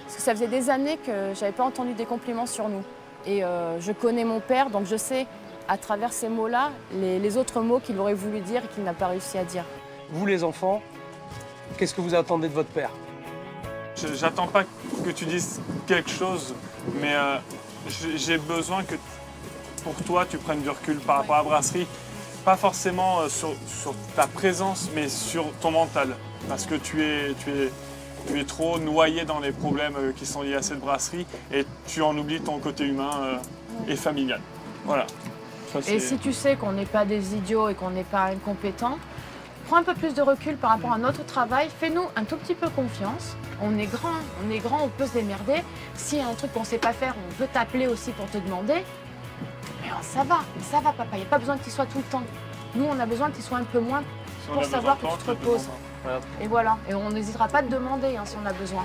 Parce que ça faisait des années que j'avais pas entendu des compliments sur nous. Et je connais mon père, donc je sais à travers ces mots-là les autres mots qu'il aurait voulu dire et qu'il n'a pas réussi à dire. Vous les enfants, qu'est-ce que vous attendez de votre père? J'attends pas que tu dises quelque chose, mais j'ai besoin que pour toi tu prennes du recul par rapport à la brasserie. Pas forcément sur ta présence, mais sur ton mental. Parce que tu es trop noyé dans les problèmes qui sont liés à cette brasserie et tu en oublies ton côté humain et familial. Voilà. Et si tu sais qu'on n'est pas des idiots et qu'on n'est pas incompétents, prends un peu plus de recul par rapport à notre travail, fais-nous un tout petit peu confiance. On est grand, on peut se démerder. S'il y a un truc qu'on ne sait pas faire, on peut t'appeler aussi pour te demander. Mais ça va papa, il n'y a pas besoin que tu sois tout le temps. Nous, on a besoin que tu sois un peu moins pour savoir que tu te reposes. Et voilà, et on n'hésitera pas à te demander si on a besoin.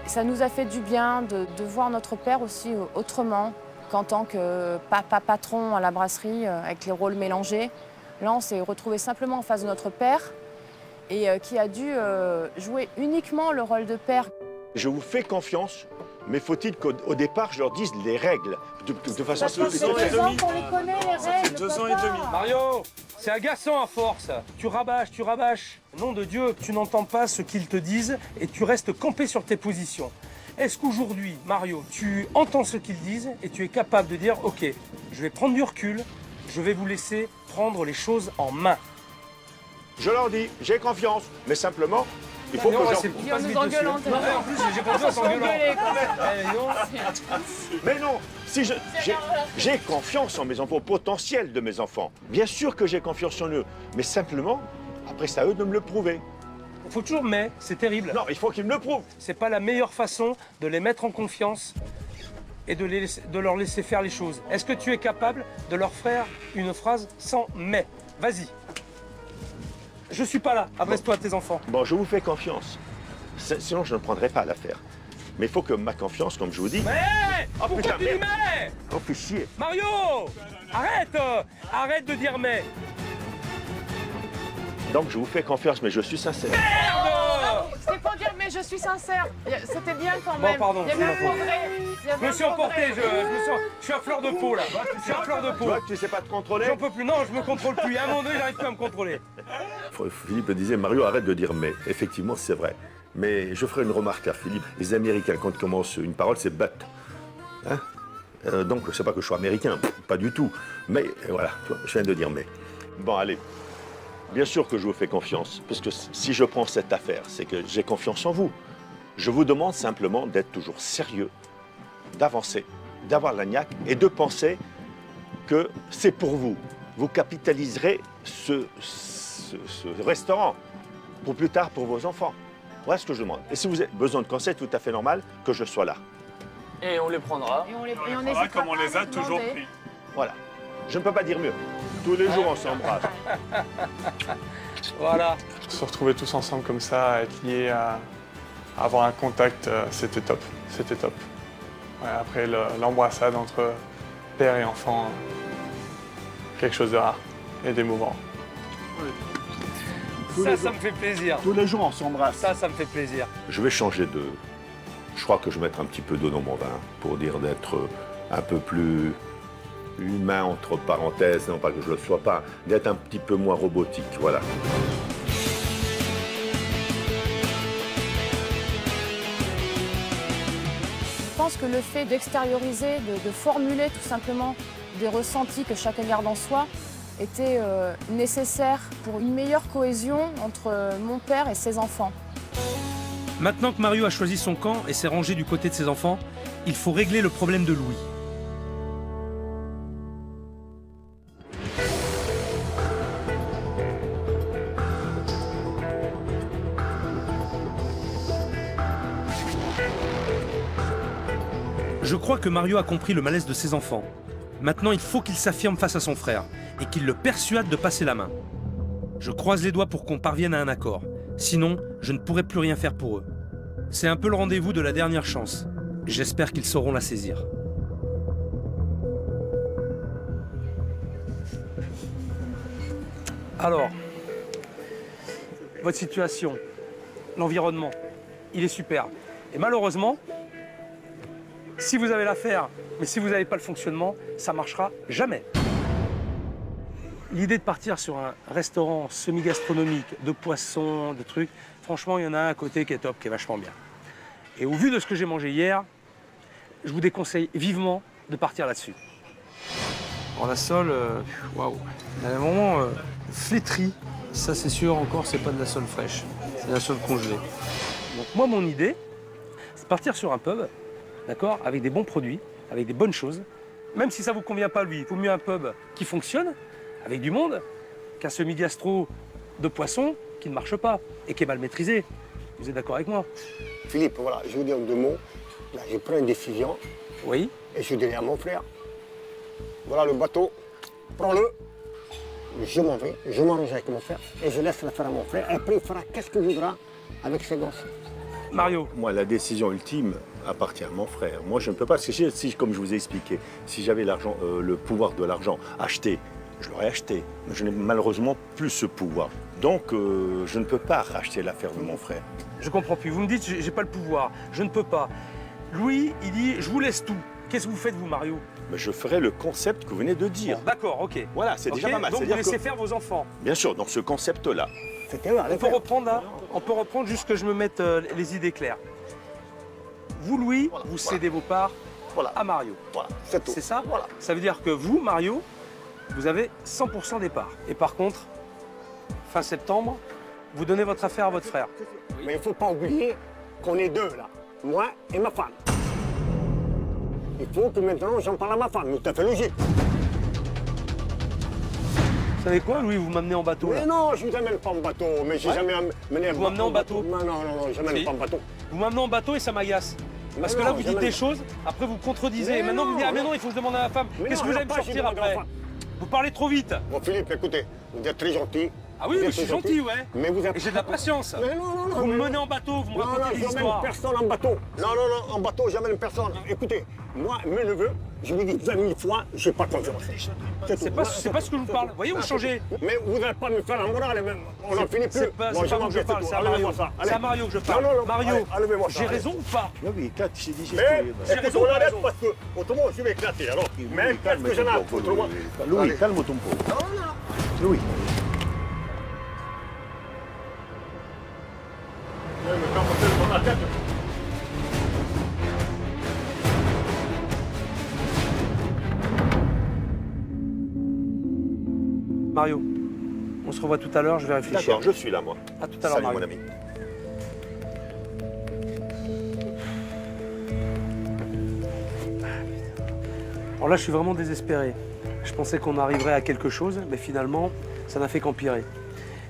Ça nous a fait du bien de voir notre père aussi autrement qu'en tant que papa patron à la brasserie, avec les rôles mélangés. Là, on s'est retrouvé simplement en face de notre père et qui a dû jouer uniquement le rôle de père. Je vous fais confiance, mais faut-il qu'au départ, je leur dise les règles de façon... Ça fait 2 ans qu'on les connaît, les règles. Ça fait 2 ans et demi. Mario, c'est agaçant à force. Tu rabâches. Nom de Dieu, tu n'entends pas ce qu'ils te disent et tu restes campé sur tes positions. Est-ce qu'aujourd'hui, Mario, tu entends ce qu'ils disent et tu es capable de dire « Ok, je vais prendre du recul, je vais vous laisser prendre les choses en main ». Je leur dis, j'ai confiance, mais simplement, il faut que On nous engueule en tête. En plus, j'ai confiance en gueulant. Mais non, si j'ai confiance en mes enfants, au potentiel de mes enfants. Bien sûr que j'ai confiance en eux, mais simplement, après c'est à eux de me le prouver. Il faut toujours mais, c'est terrible. Non, il faut qu'ils me le prouvent. C'est pas la meilleure façon de les mettre en confiance et de leur laisser faire les choses. Est-ce que tu es capable de leur faire une phrase sans mais? Vas-y. Je suis pas là, adresse-toi à tes enfants. Bon, je vous fais confiance. Sinon, je ne prendrai pas l'affaire. Mais il faut que ma confiance, comme je vous dis... Mais oh, pourquoi tu dis mais? Oh, fais chier. Mario, arrête de dire mais. Donc, je vous fais confiance, mais je suis sincère. Merde! C'est pour dire mais je suis sincère. C'était bien quand même. Bon, pardon, Il y avait un c'est ma faute. progrès. Je me suis emporté, je suis à fleur de peau là. Je suis à fleur de peau. Tu vois que tu sais pas te contrôler? J'en peux plus, non, je me contrôle plus. À un moment donné, j'arrive plus à me contrôler. Philippe disait, Mario, arrête de dire mais. Effectivement, c'est vrai. Mais je ferai une remarque à Philippe. Les Américains, quand ils commencent une parole, c'est but. Hein? Donc, c'est pas que je sois américain, pas du tout. Mais voilà, tu vois, je viens de dire mais. Bon, allez. Bien sûr que je vous fais confiance, parce que si je prends cette affaire, c'est que j'ai confiance en vous. Je vous demande simplement d'être toujours sérieux, d'avancer, d'avoir la niaque et de penser que c'est pour vous. Vous capitaliserez ce restaurant pour plus tard pour vos enfants. Voilà ce que je demande. Et si vous avez besoin de conseils, tout à fait normal que je sois là. Et on les prendra. Et on n'hésitera Voilà, comme on pas à les a nous toujours demander. pris. Voilà. Je ne peux pas dire mieux. Tous les jours, on s'embrasse. Voilà. Se retrouver tous ensemble comme ça, à être liés, à avoir un contact, c'était top. C'était top. Ouais, après, l'embrassade entre père et enfant, quelque chose de rare et d'émouvant. Ça me fait plaisir. Tous les jours, on s'embrasse. Ça me fait plaisir. Je vais changer de... Je crois que je vais mettre un petit peu d'eau dans mon vin pour dire d'être un peu plus humain entre parenthèses, non pas que je le sois pas, d'être un petit peu moins robotique, voilà. Je pense que le fait d'extérioriser, de formuler tout simplement des ressentis que chacun garde en soi était nécessaire pour une meilleure cohésion entre mon père et ses enfants. Maintenant que Mario a choisi son camp et s'est rangé du côté de ses enfants, il faut régler le problème de Louis. Je crois que Mario a compris le malaise de ses enfants. Maintenant, il faut qu'il s'affirme face à son frère et qu'il le persuade de passer la main. Je croise les doigts pour qu'on parvienne à un accord. Sinon, je ne pourrai plus rien faire pour eux. C'est un peu le rendez-vous de la dernière chance. J'espère qu'ils sauront la saisir. Alors, votre situation, l'environnement, il est super. Et malheureusement, si vous avez l'affaire, mais si vous n'avez pas le fonctionnement, ça ne marchera jamais. L'idée de partir sur un restaurant semi-gastronomique, de poissons, de trucs, franchement, il y en a un à côté qui est top, qui est vachement bien. Et au vu de ce que j'ai mangé hier, je vous déconseille vivement de partir là-dessus. Alors la sole, waouh, elle est vraiment flétrie. Ça, c'est sûr, encore, c'est pas de la sole fraîche, c'est de la sole congelée. Donc moi, mon idée, c'est de partir sur un pub, d'accord, avec des bons produits, avec des bonnes choses. Même si ça ne vous convient pas, lui, il vaut mieux un pub qui fonctionne, avec du monde, qu'un semi-gastro de poisson qui ne marche pas et qui est mal maîtrisé. Vous êtes d'accord avec moi? Philippe, voilà, je vous dis en 2 mots. Là, j'ai pris une décision. Oui. Et je dis à mon frère, voilà le bateau, prends-le. Je m'en vais, je m'arrange avec mon frère et je laisse l'affaire à mon frère. Et après, il fera qu'est-ce qu'il voudra avec ses gosses. Mario. Moi, la décision ultime appartient à mon frère. Moi, je ne peux pas, parce que si, comme je vous ai expliqué, si j'avais l'argent, le pouvoir de l'argent, acheter, je l'aurais acheté. Mais je n'ai malheureusement plus ce pouvoir. Donc, je ne peux pas racheter l'affaire de mon frère. Je comprends plus. Vous me dites, j'ai pas le pouvoir, je ne peux pas. Louis, il dit, je vous laisse tout. Qu'est-ce que vous faites, vous, Mario? Mais je ferai le concept que vous venez de dire. Bon, d'accord, ok. Voilà, c'est déjà pas mal. Donc, vous laissez faire vos enfants. Bien sûr, dans ce concept-là. On peut reprendre juste que je me mette les idées claires. Vous, Louis, vous cédez vos parts à Mario. Voilà, c'est tout. C'est ça? Voilà. Ça veut dire que vous, Mario, vous avez 100% des parts. Et par contre, fin septembre, vous donnez votre affaire à votre frère. Mais il ne faut pas oublier qu'on est 2 là, moi et ma femme. Il faut que maintenant j'en parle à ma femme, tout à fait logique. Vous savez quoi, Louis, vous m'amenez en bateau là? Mais non, je ne vous amène pas en bateau, mais j'ai jamais mené Vous m'amenez en bateau? Non, je ne m'amène pas en bateau. Vous m'amenez en bateau et ça m'agace. Parce que là, vous dites des choses, après vous contredisez. Et maintenant, vous dites, ah mais non, il faut que je demande à ma femme. Qu'est-ce que vous allez me sortir après? Vous parlez trop vite. Bon, Philippe, écoutez, vous êtes très gentil. Ah oui, je suis gentil, ouais. Mais vous êtes... Et j'ai de la patience. Mais non, vous me menez en bateau, vous me racontez des histoires. Je n'emmène personne en bateau. Non, en bateau, j'amène personne. Écoutez, moi, mes neveux, je vous dis 20 000 fois, je n'ai pas confiance. C'est pas ce que je vous parle. Vous voyez, vous changez. Mais vous n'allez pas me faire la morale, on n'en finit plus. C'est pas vous que je parle, c'est à Mario. C'est à Mario que je parle. Mario, j'ai raison ou pas? Oui, éclate, j'ai dit. Mais écoute, on arrête parce que autrement, je vais éclater. Alors, même qu'est-ce que j'en ai autrement. Louis, calme ton pot. Non. Louis. Mario, on se revoit tout à l'heure, je vais réfléchir. D'accord, je suis là, moi. À tout à l'heure, Salut, Mario. mon ami. Alors là, je suis vraiment désespéré. Je pensais qu'on arriverait à quelque chose, mais finalement, ça n'a fait qu'empirer.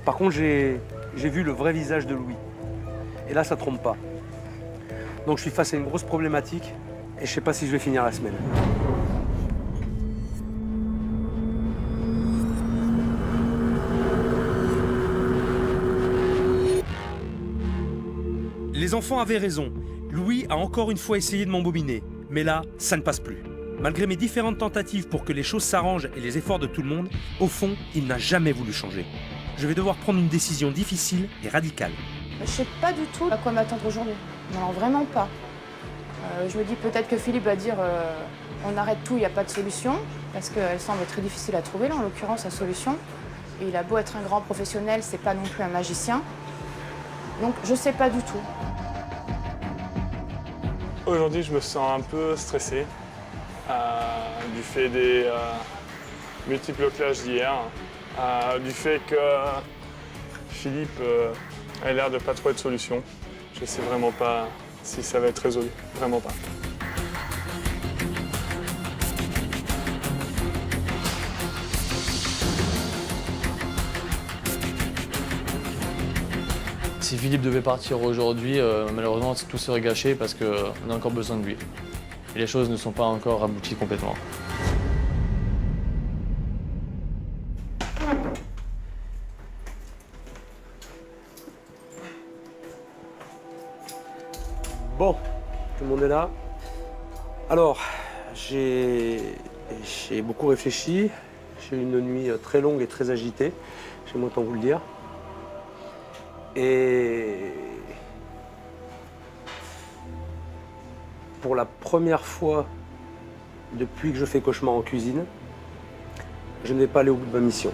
Par contre, j'ai vu le vrai visage de Louis. Et là, ça ne trompe pas. Donc je suis face à une grosse problématique et je ne sais pas si je vais finir la semaine. Les enfants avaient raison. Louis a encore une fois essayé de m'embobiner. Mais là, ça ne passe plus. Malgré mes différentes tentatives pour que les choses s'arrangent et les efforts de tout le monde, au fond, il n'a jamais voulu changer. Je vais devoir prendre une décision difficile et radicale. Je sais pas du tout à quoi m'attendre aujourd'hui. Non, vraiment pas. Je me dis peut-être que Philippe va dire on arrête tout, il n'y a pas de solution, parce qu'elle semble très difficile à trouver, là, en l'occurrence, la solution. Et il a beau être un grand professionnel, c'est pas non plus un magicien. Donc je sais pas du tout. Aujourd'hui, je me sens un peu stressé du fait des multiples clashs d'hier, du fait que Philippe a l'air de pas trouver de solution. Je sais vraiment pas si ça va être résolu, vraiment pas. Si Philippe devait partir aujourd'hui, malheureusement tout serait gâché parce qu'on a encore besoin de lui. Et les choses ne sont pas encore abouties complètement. Bon, tout le monde est là. Alors, j'ai beaucoup réfléchi. J'ai eu une nuit très longue et très agitée, j'aime autant vous le dire. Et pour la première fois depuis que je fais cauchemar en cuisine, je ne vais pas aller au bout de ma mission.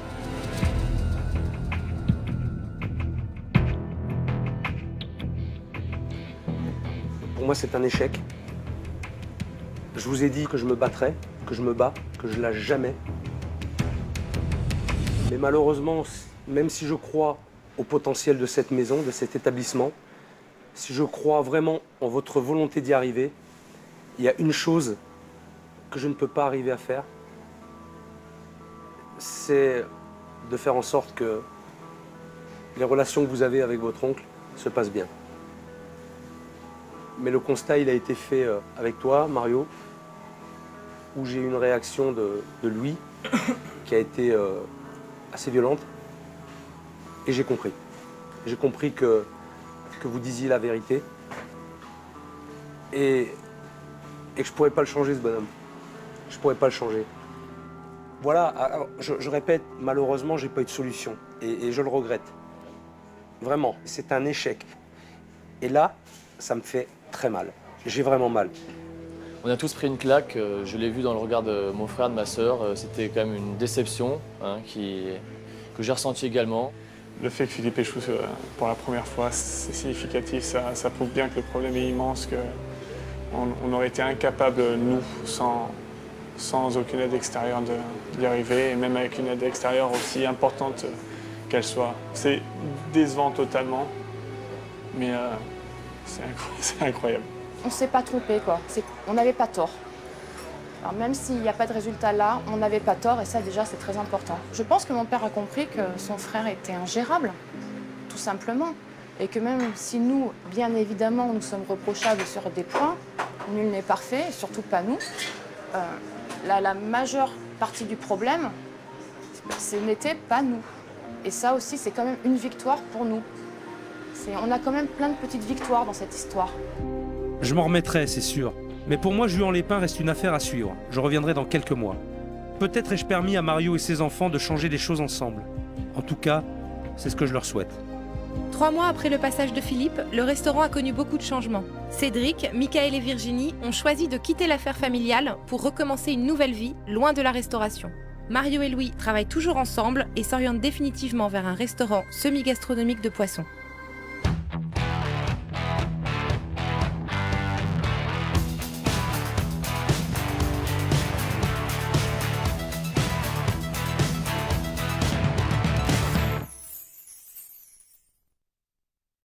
Pour moi, c'est un échec. Je vous ai dit que je me battrais, que je me bats, que je lâche jamais. Mais malheureusement, même si je crois au potentiel de cette maison, de cet établissement, si je crois vraiment en votre volonté d'y arriver, il y a une chose que je ne peux pas arriver à faire, c'est de faire en sorte que les relations que vous avez avec votre oncle se passent bien. Mais le constat, il a été fait avec toi, Mario, où j'ai eu une réaction de lui qui a été assez violente. Et j'ai compris. J'ai compris que vous disiez la vérité. Et que je ne pourrais pas le changer, ce bonhomme. Je ne pourrais pas le changer. Voilà, alors, je répète, malheureusement, je n'ai pas eu de solution. Et je le regrette. Vraiment, c'est un échec. Et là, ça me fait très mal. J'ai vraiment mal. On a tous pris une claque, je l'ai vu dans le regard de mon frère, de ma sœur. C'était quand même une déception que j'ai ressentie également. Le fait que Philippe échoue pour la première fois, c'est significatif. Ça prouve bien que le problème est immense, qu'on aurait été incapable, nous, sans aucune aide extérieure, d'y arriver, et même avec une aide extérieure aussi importante qu'elle soit. C'est décevant totalement, mais c'est incroyable. On ne s'est pas trompé, quoi. On n'avait pas tort. Alors même s'il n'y a pas de résultat là, on n'avait pas tort et ça déjà c'est très important. Je pense que mon père a compris que son frère était ingérable, tout simplement. Et que même si nous, bien évidemment, nous sommes reprochables sur des points, nul n'est parfait, et surtout pas nous, la majeure partie du problème, ce n'était pas nous. Et ça aussi c'est quand même une victoire pour nous. On a quand même plein de petites victoires dans cette histoire. Je m'en remettrai, c'est sûr. Mais pour moi, Juan Lépin reste une affaire à suivre. Je reviendrai dans quelques mois. Peut-être ai-je permis à Mario et ses enfants de changer les choses ensemble. En tout cas, c'est ce que je leur souhaite. 3 mois après le passage de Philippe, le restaurant a connu beaucoup de changements. Cédric, Michael et Virginie ont choisi de quitter l'affaire familiale pour recommencer une nouvelle vie, loin de la restauration. Mario et Louis travaillent toujours ensemble et s'orientent définitivement vers un restaurant semi-gastronomique de poissons.